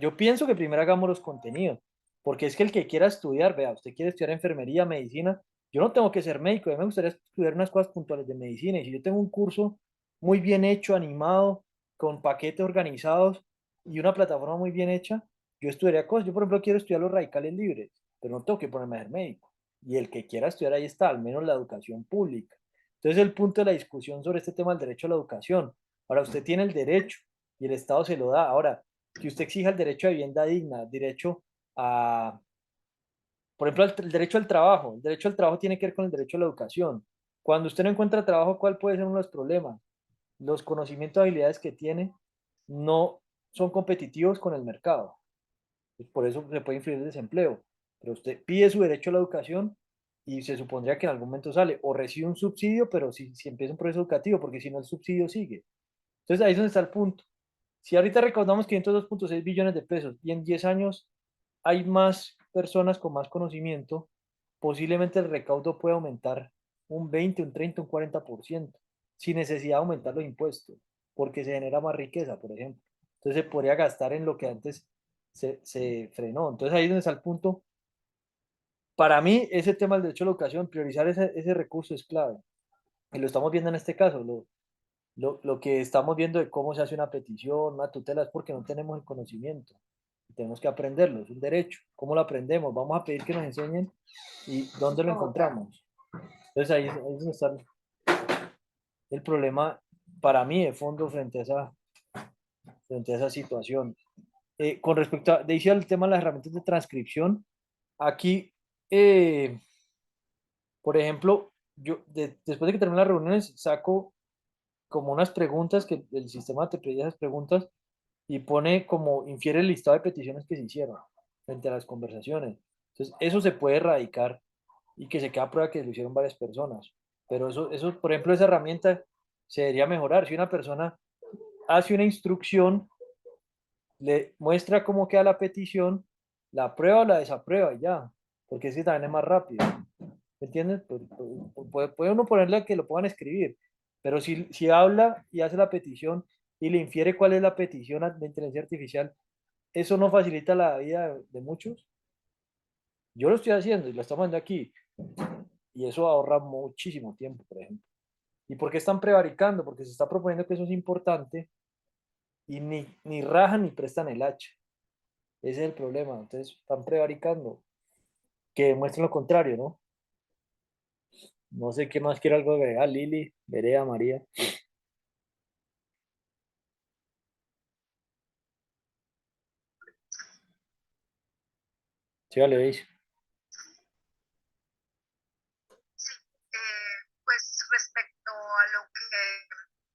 Yo pienso que primero hagamos los contenidos, porque es que el que quiera estudiar, vea, usted quiere estudiar enfermería, medicina, yo no tengo que ser médico, a mí me gustaría estudiar unas cosas puntuales de medicina, y si yo tengo un curso muy bien hecho, animado, con paquetes organizados y una plataforma muy bien hecha, yo estudiaría cosas. Yo, por ejemplo, quiero estudiar los radicales libres, pero no tengo que ponerme a ser médico. Y el que quiera estudiar, ahí está, al menos la educación pública. Entonces, el punto de la discusión sobre este tema del derecho a la educación. Ahora, usted tiene el derecho y el Estado se lo da. Ahora, que usted exija el derecho a vivienda digna, derecho a, por ejemplo, el derecho al trabajo. El derecho al trabajo tiene que ver con el derecho a la educación. Cuando usted no encuentra trabajo, ¿cuál puede ser uno de los problemas? Los conocimientos y habilidades que tiene no son competitivos con el mercado. Pues por eso se puede influir el desempleo. Pero usted pide su derecho a la educación y se supondría que en algún momento sale o recibe un subsidio, pero si empieza un proceso educativo, porque si no el subsidio sigue. Entonces ahí es donde está el punto. Si ahorita recaudamos 502.6 billones de pesos y en 10 años hay más personas con más conocimiento, posiblemente el recaudo puede aumentar un 20, un 30, un 40%, sin necesidad de aumentar los impuestos, porque se genera más riqueza, por ejemplo. Entonces se podría gastar en lo que antes se frenó. Entonces ahí es donde está el punto. Para mí, ese tema del derecho a la educación, priorizar ese recurso es clave. Y lo estamos viendo en este caso. Lo que estamos viendo de cómo se hace una petición, una tutela, es porque no tenemos el conocimiento. Tenemos que aprenderlo, es un derecho. ¿Cómo lo aprendemos? Vamos a pedir que nos enseñen y dónde lo encontramos. Entonces ahí es donde está el problema para mí de fondo frente a esa situación. Con respecto a, decía el tema de las herramientas de transcripción, aquí, por ejemplo, después de que termine las reuniones, saco como unas preguntas que el sistema te pide esas preguntas y pone como infiere el listado de peticiones que se hicieron frente a las conversaciones. Entonces, eso se puede erradicar y que se queda prueba que lo hicieron varias personas. Pero por ejemplo, esa herramienta se debería mejorar. Si una persona hace una instrucción, le muestra cómo queda la petición, la aprueba o la desaprueba y ya, porque ese también es más rápido. ¿Me entiendes? Puede uno ponerle que lo puedan escribir, pero si habla y hace la petición y le infiere cuál es la petición a la inteligencia artificial, ¿eso no facilita la vida de muchos? Yo lo estoy haciendo y lo estamos haciendo aquí, y eso ahorra muchísimo tiempo, por ejemplo. ¿Y por qué están prevaricando? Porque se está proponiendo que eso es importante y ni rajan ni prestan el hacha. Ese es el problema. Entonces están prevaricando. Que demuestren lo contrario, ¿no? No sé qué más quiere algo agregar, Lili, Berea, María. Sí, vale, veis. Sí, pues respecto a lo que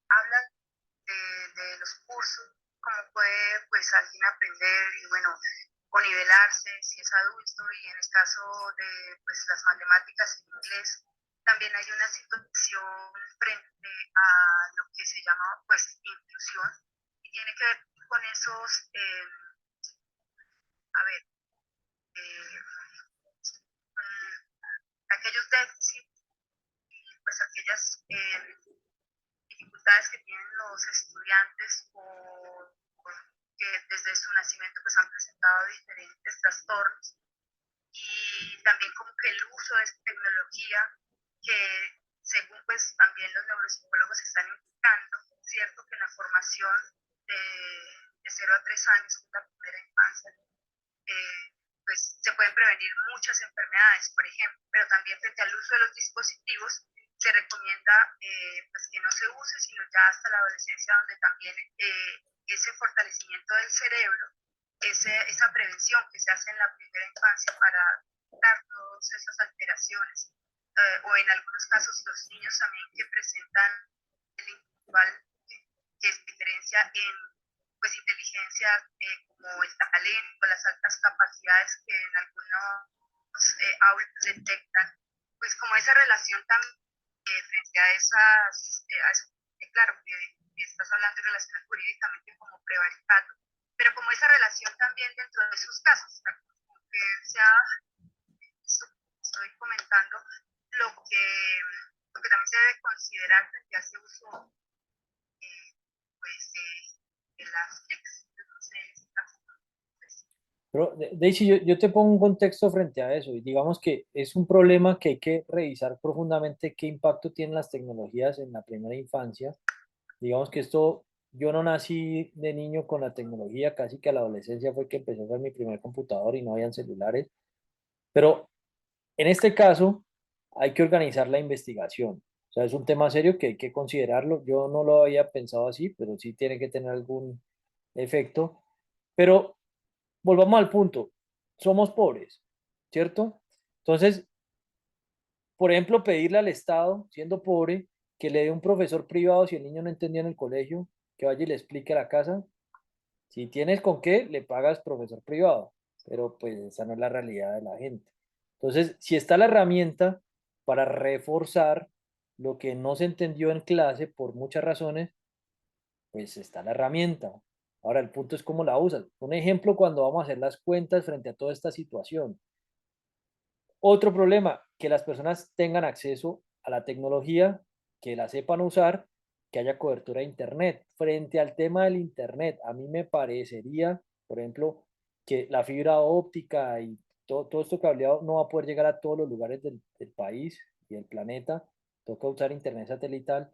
hablan de los cursos, cómo puede pues alguien aprender y bueno, o nivelarse si es adulto y en el caso de pues las matemáticas y inglés, también hay una situación frente a lo que se llama pues inclusión y tiene que ver con esos, a ver, aquellos déficits y pues aquellas dificultades que tienen los estudiantes o que desde su nacimiento pues han presentado diferentes trastornos y también como que el uso de esta tecnología que según pues también los neuropsicólogos están indicando, cierto que en la formación de 0 a 3 años, que es la primera infancia, pues se pueden prevenir muchas enfermedades, por ejemplo, pero también frente al uso de los dispositivos se recomienda pues que no se use, sino ya hasta la adolescencia, donde también ese fortalecimiento del cerebro, esa prevención que se hace en la primera infancia para evitar todas esas alteraciones, o en algunos casos los niños también que presentan el individual que se diferencia en pues inteligencia como el talento, las altas capacidades que en algunos aulas detectan, pues como esa relación también frente a claro, que estás hablando relacionado jurídicamente como prevaricato, pero como esa relación también dentro de esos casos, como que sea, estoy comentando, lo que, lo que también se debe considerar frente a ese uso pues, de las TICs. Entonces, pues, Pero, Daisy, yo te pongo un contexto frente a eso y digamos que es un problema que hay que revisar profundamente qué impacto tienen las tecnologías en la primera infancia. Digamos que esto, yo no nací de niño con la tecnología, casi que a la adolescencia fue que empecé a usar mi primer computador y no habían celulares, pero en este caso hay que organizar la investigación. O sea, es un tema serio que hay que considerarlo. Yo no lo había pensado así, pero sí tiene que tener algún efecto. Pero volvamos al punto, somos pobres, ¿cierto? Entonces, por ejemplo, pedirle al Estado, siendo pobre, que le dé un profesor privado si el niño no entendía en el colegio, que vaya y le explique a la casa. Si tienes con qué, le pagas profesor privado, pero pues esa no es la realidad de la gente. Entonces, si está la herramienta para reforzar lo que no se entendió en clase por muchas razones, pues está la herramienta. Ahora, el punto es cómo la usas. Un ejemplo cuando vamos a hacer las cuentas frente a toda esta situación. Otro problema, que las personas tengan acceso a la tecnología, que la sepan usar, que haya cobertura de Internet. Frente al tema del Internet, a mí me parecería, por ejemplo, que la fibra óptica y todo esto cableado no va a poder llegar a todos los lugares del país y del planeta. Toca usar Internet satelital.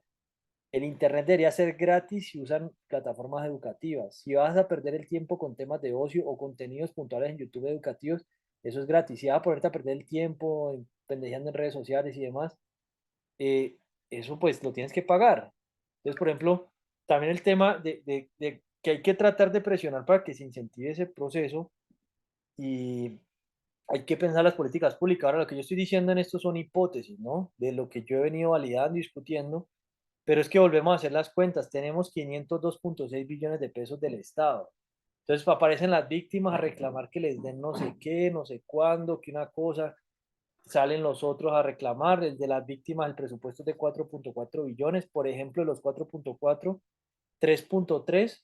El Internet debería ser gratis si usan plataformas educativas. Si vas a perder el tiempo con temas de ocio o contenidos puntuales en YouTube educativos, eso es gratis. Si vas a ponerte a perder el tiempo pendejeando en redes sociales y demás, eh, eso pues lo tienes que pagar. Entonces, por ejemplo, también el tema de que hay que tratar de presionar para que se incentive ese proceso y hay que pensar las políticas públicas. Ahora, lo que yo estoy diciendo en esto son hipótesis, ¿no? De lo que yo he venido validando y discutiendo, pero es que volvemos a hacer las cuentas. Tenemos 502.6 billones de pesos del Estado. Entonces aparecen las víctimas a reclamar que les den no sé qué, no sé cuándo, que una cosa. Salen los otros a reclamar. El de las víctimas, el presupuesto es de 4.4 billones. Por ejemplo, los 4.4 3.3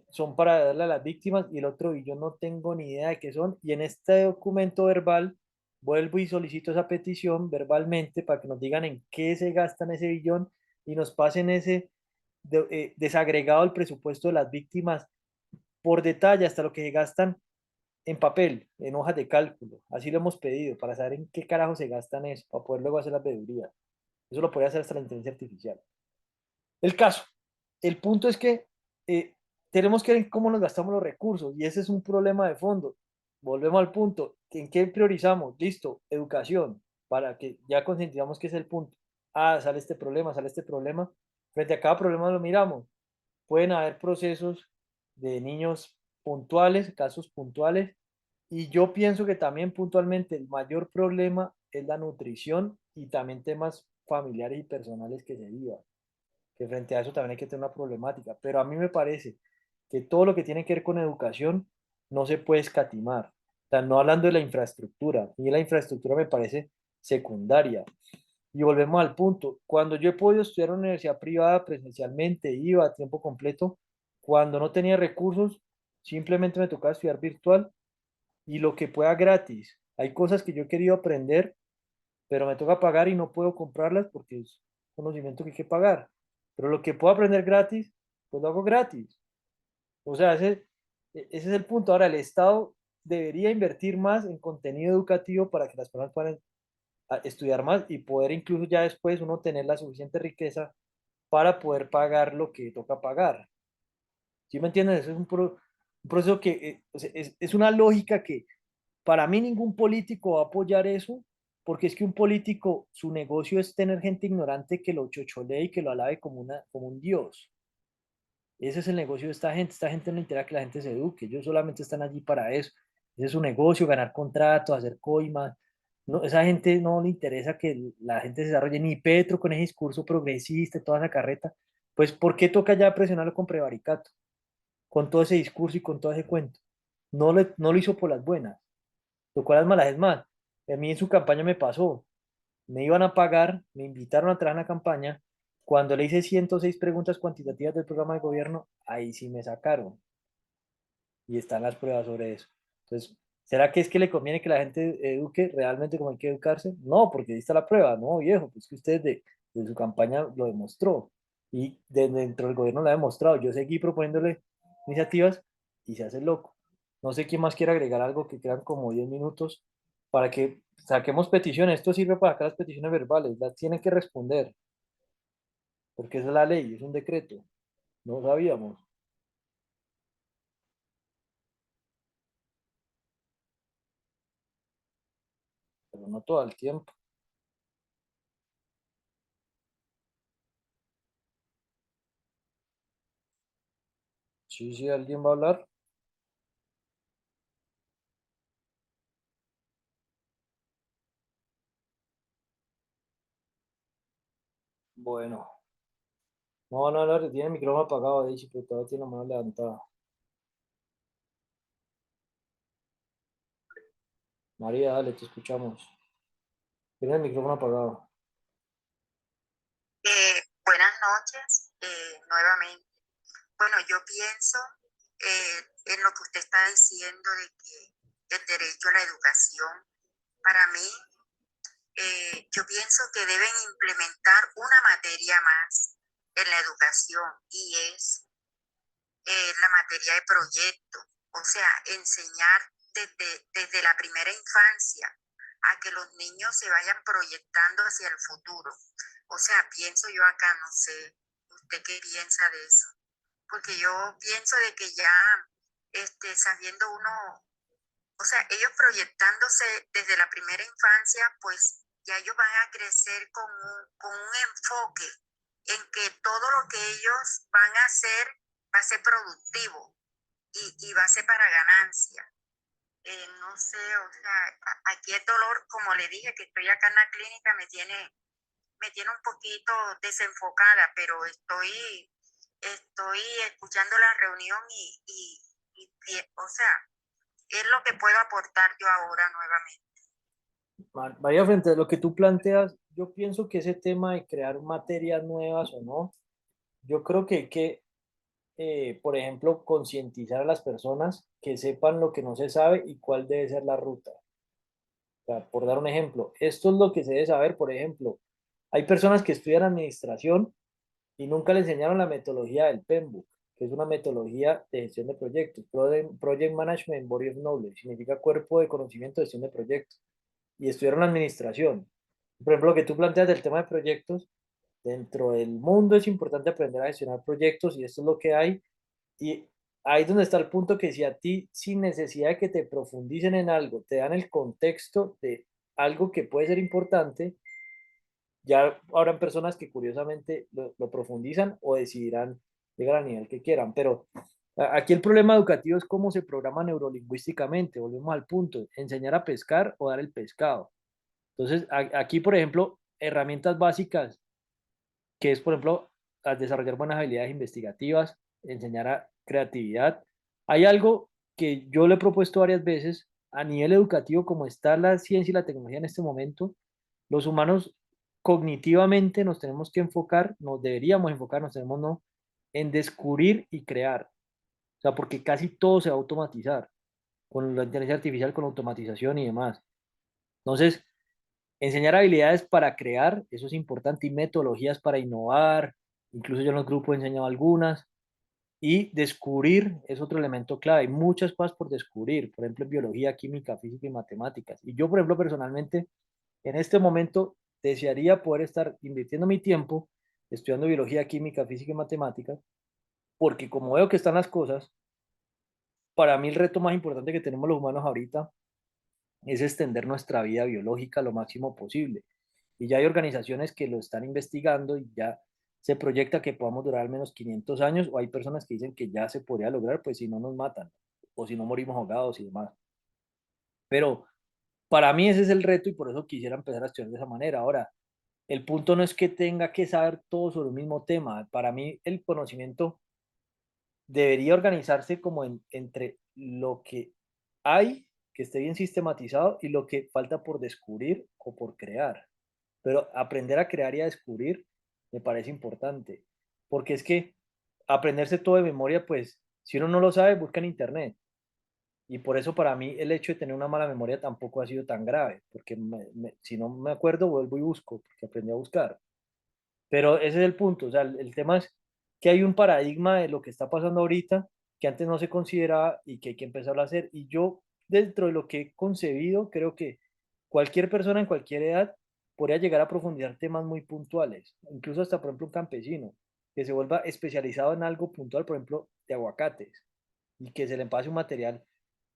son para darle a las víctimas y el otro billón no tengo ni idea de qué son. Y en este documento verbal vuelvo y solicito esa petición verbalmente para que nos digan en qué se gastan ese billón y nos pasen ese desagregado el presupuesto de las víctimas por detalle hasta lo que se gastan en papel, en hojas de cálculo. Así lo hemos pedido para saber en qué carajo se gastan eso, para poder luego hacer las veedurías. Eso lo puede hacer hasta la inteligencia artificial. El caso, el punto es que eh, tenemos que ver cómo nos gastamos los recursos y ese es un problema de fondo. Volvemos al punto, ¿en qué priorizamos? Listo, educación, para que ya concientizamos que es el punto. Ah, sale este problema, sale este problema. Frente a cada problema lo miramos. Pueden haber procesos de niños puntuales, casos puntuales, y yo pienso que también puntualmente el mayor problema es la nutrición y también temas familiares y personales que se derivan, que frente a eso también hay que tener una problemática. Pero a mí me parece que todo lo que tiene que ver con educación no se puede escatimar. O sea, no hablando de la infraestructura, y la infraestructura me parece secundaria. Y volvemos al punto, cuando yo he podido estudiar en una universidad privada presencialmente, iba a tiempo completo, cuando no tenía recursos, simplemente me tocaba estudiar virtual y lo que pueda gratis. Hay cosas que yo he querido aprender, pero me toca pagar y no puedo comprarlas porque es conocimiento que hay que pagar. Pero lo que puedo aprender gratis, pues lo hago gratis. O sea, ese es el punto. Ahora, el Estado debería invertir más en contenido educativo para que las personas puedan estudiar más y poder incluso ya después uno tener la suficiente riqueza para poder pagar lo que toca pagar. ¿Sí me entiendes? Eso es un proceso que o sea, es una lógica que para mí ningún político va a apoyar eso, porque es que un político, su negocio es tener gente ignorante que lo chocholee y que lo alabe como, como un dios. Ese es el negocio de esta gente. Esta gente no interesa que la gente se eduque. Ellos solamente están allí para eso. Ese es su negocio, ganar contratos, hacer coimas. No, esa gente no le interesa que la gente se desarrolle, ni Petro con ese discurso progresista, toda esa carreta. Pues, ¿por qué toca ya presionarlo con prevaricato? Con todo ese discurso y con todo ese cuento. No lo hizo por las buenas, lo cual es malas. Es más, a mí en su campaña me pasó. Me iban a pagar, me invitaron a trabajar en la campaña. Cuando le hice 106 preguntas cuantitativas del programa de gobierno, ahí sí me sacaron y están las pruebas sobre eso. Entonces, ¿será que es que le conviene que la gente eduque realmente como hay que educarse? No, porque ahí está la prueba. No, viejo, pues que usted de su campaña lo demostró y dentro del gobierno lo ha demostrado. Yo seguí proponiéndole iniciativas y se hace loco. No sé quién más quiere agregar algo que quedan como 10 minutos para que saquemos peticiones. Esto sirve para acá las peticiones verbales, las tienen que responder, porque esa es la ley, es un decreto. No sabíamos, pero no todo el tiempo. Sí, sí, alguien va a hablar. Bueno, no van a hablar, tiene el micrófono apagado, Daisy, pero todavía tiene la mano levantada. María, dale, te escuchamos. Tiene el micrófono apagado. Buenas noches, nuevamente. Bueno, yo pienso en lo que usted está diciendo de que el derecho a la educación, para mí, yo pienso que deben implementar una materia más en la educación y es la materia de proyecto, o sea, enseñar desde la primera infancia a que los niños se vayan proyectando hacia el futuro. O sea, pienso yo acá, no sé, ¿usted qué piensa de eso? Porque yo pienso de que ya sabiendo uno, o sea, ellos proyectándose desde la primera infancia, pues ya ellos van a crecer con un enfoque en que todo lo que ellos van a hacer va a ser productivo y va a ser para ganancia. No sé, o sea, aquí el dolor, como le dije, que estoy acá en la clínica, me tiene un poquito desenfocada, pero estoy escuchando la reunión o sea, es lo que puedo aportar yo ahora nuevamente. María, frente a lo que tú planteas, yo pienso que ese tema de crear materias nuevas o no, yo creo que hay que por ejemplo, concientizar a las personas que sepan lo que no se sabe y cuál debe ser la ruta. O sea, por dar un ejemplo, esto es lo que se debe saber, por ejemplo, hay personas que estudian administración y nunca le enseñaron la metodología del PMBOK, que es una metodología de gestión de proyectos. Project Management Body of Knowledge significa cuerpo de conocimiento de gestión de proyectos. Y estudiaron administración. Por ejemplo, lo que tú planteas del tema de proyectos, dentro del mundo es importante aprender a gestionar proyectos y esto es lo que hay. Y ahí es donde está el punto que si a ti, sin necesidad de que te profundicen en algo, te dan el contexto de algo que puede ser importante, ya habrán personas que curiosamente lo profundizan o decidirán llegar al nivel que quieran. Pero aquí el problema educativo es cómo se programa neurolingüísticamente. Volvemos al punto, enseñar a pescar o dar el pescado. Entonces, aquí, por ejemplo, herramientas básicas, que es, por ejemplo, a desarrollar buenas habilidades investigativas, enseñar a creatividad. Hay algo que yo le he propuesto varias veces a nivel educativo, como está la ciencia y la tecnología en este momento, los humanos cognitivamente nos tenemos que enfocar, nos deberíamos enfocar, nos tenemos no, en descubrir y crear. O sea, porque casi todo se va a automatizar con la inteligencia artificial, con automatización y demás. Entonces, enseñar habilidades para crear, eso es importante, y metodologías para innovar, incluso yo en los grupos he enseñado algunas, y descubrir es otro elemento clave. Hay muchas cosas por descubrir, por ejemplo, en biología, química, física y matemáticas. Y yo, por ejemplo, personalmente, en este momento desearía poder estar invirtiendo mi tiempo estudiando biología, química, física y matemáticas, porque como veo que están las cosas, para mí el reto más importante que tenemos los humanos ahorita es extender nuestra vida biológica lo máximo posible. Y ya hay organizaciones que lo están investigando y ya se proyecta que podamos durar al menos 500 años, o hay personas que dicen que ya se podría lograr, pues si no nos matan, o si no morimos ahogados y demás. Pero para mí ese es el reto y por eso quisiera empezar a estudiar de esa manera. Ahora, el punto no es que tenga que saber todo sobre un mismo tema. Para mí el conocimiento debería organizarse como entre lo que hay, que esté bien sistematizado, y lo que falta por descubrir o por crear. Pero aprender a crear y a descubrir me parece importante, porque es que aprenderse todo de memoria, pues si uno no lo sabe, busca en internet. Y por eso para mí el hecho de tener una mala memoria tampoco ha sido tan grave, porque si no me acuerdo, vuelvo y busco, porque aprendí a buscar. Pero ese es el punto, o sea, el tema es que hay un paradigma de lo que está pasando ahorita que antes no se consideraba y que hay que empezar a hacer. Y yo, dentro de lo que he concebido, creo que cualquier persona en cualquier edad podría llegar a profundizar temas muy puntuales, incluso hasta, por ejemplo, un campesino que se vuelva especializado en algo puntual, por ejemplo, de aguacates, y que se le pase un material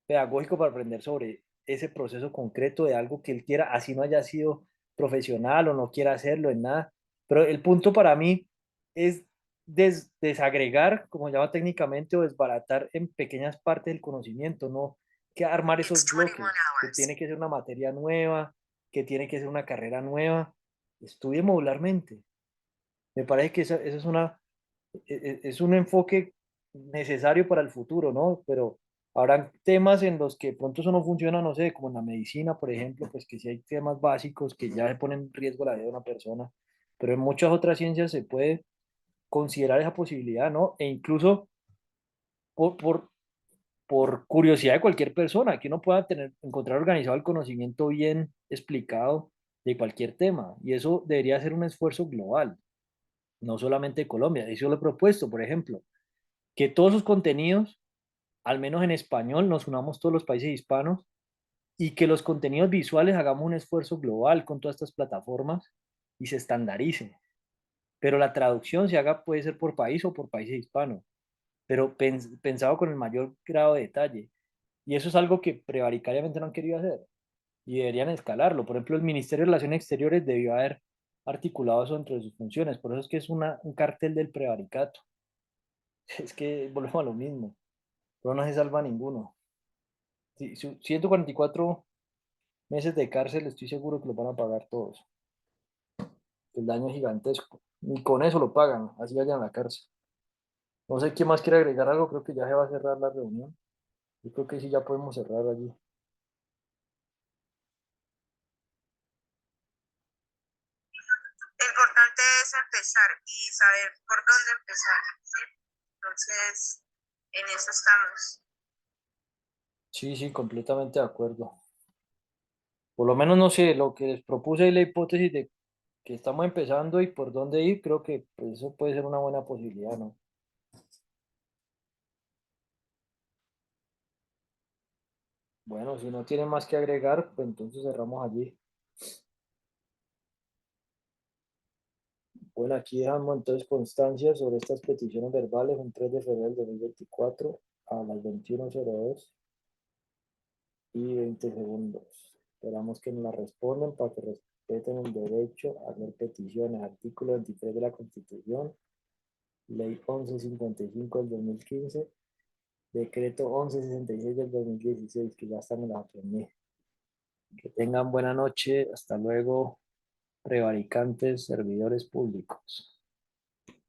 pedagógico para aprender sobre ese proceso concreto de algo que él quiera, así no haya sido profesional o no quiera hacerlo en nada. Pero el punto para mí es desagregar, como se llama técnicamente, o desbaratar en pequeñas partes del conocimiento, no que armar esos It's 21 bloques, que hours. tiene que ser una materia nueva, que tiene que ser una carrera nueva. Estudie modularmente. Me parece que esa es es un enfoque necesario para el futuro, ¿no? Pero habrán temas en los que de pronto eso no funciona, no sé, como en la medicina, por ejemplo, pues que sí hay temas básicos que ya se ponen en riesgo la vida de una persona, pero en muchas otras ciencias se puede considerar esa posibilidad, ¿no? E incluso por, por, por curiosidad de cualquier persona, que uno pueda encontrar organizado el conocimiento bien explicado de cualquier tema, y eso debería ser un esfuerzo global, no solamente de Colombia. Eso lo he propuesto, por ejemplo, que todos sus contenidos, al menos en español, nos unamos todos los países hispanos y que los contenidos visuales hagamos un esfuerzo global con todas estas plataformas y se estandarice. Pero la traducción se haga, puede ser por país o por países hispanos, pero pensado con el mayor grado de detalle. Y eso es algo que prevaricariamente no han querido hacer y deberían escalarlo. Por ejemplo, el Ministerio de Relaciones Exteriores debió haber articulado eso entre sus funciones. Por eso es que es un cartel del prevaricato. Es que volvemos a lo mismo, pero no se salva ninguno. Sí, 144 meses de cárcel, estoy seguro que lo van a pagar todos. El daño es gigantesco. Ni con eso lo pagan, así vayan a la cárcel. No sé quién más quiere agregar algo, creo que ya se va a cerrar la reunión. Yo creo que sí, ya podemos cerrar allí. Lo importante es empezar y saber por dónde empezar, ¿sí? Entonces, en eso estamos. Sí, sí, completamente de acuerdo. Por lo menos, no sé, lo que les propuse y la hipótesis de que estamos empezando y por dónde ir, creo que pues, eso puede ser una buena posibilidad, ¿no? Bueno, si no tienen más que agregar, pues entonces cerramos allí. Bueno, aquí dejamos entonces constancia sobre estas peticiones verbales un 3 de febrero de 2024 a las 21:02 y 20 segundos. Esperamos que nos la respondan para que respeten el derecho a hacer peticiones. Artículo 23 de la Constitución, Ley 1155 del 2015, Decreto 1166 del 2016, que ya están en la aprendí. Que tengan buena noche. Hasta luego, prevaricantes, servidores públicos.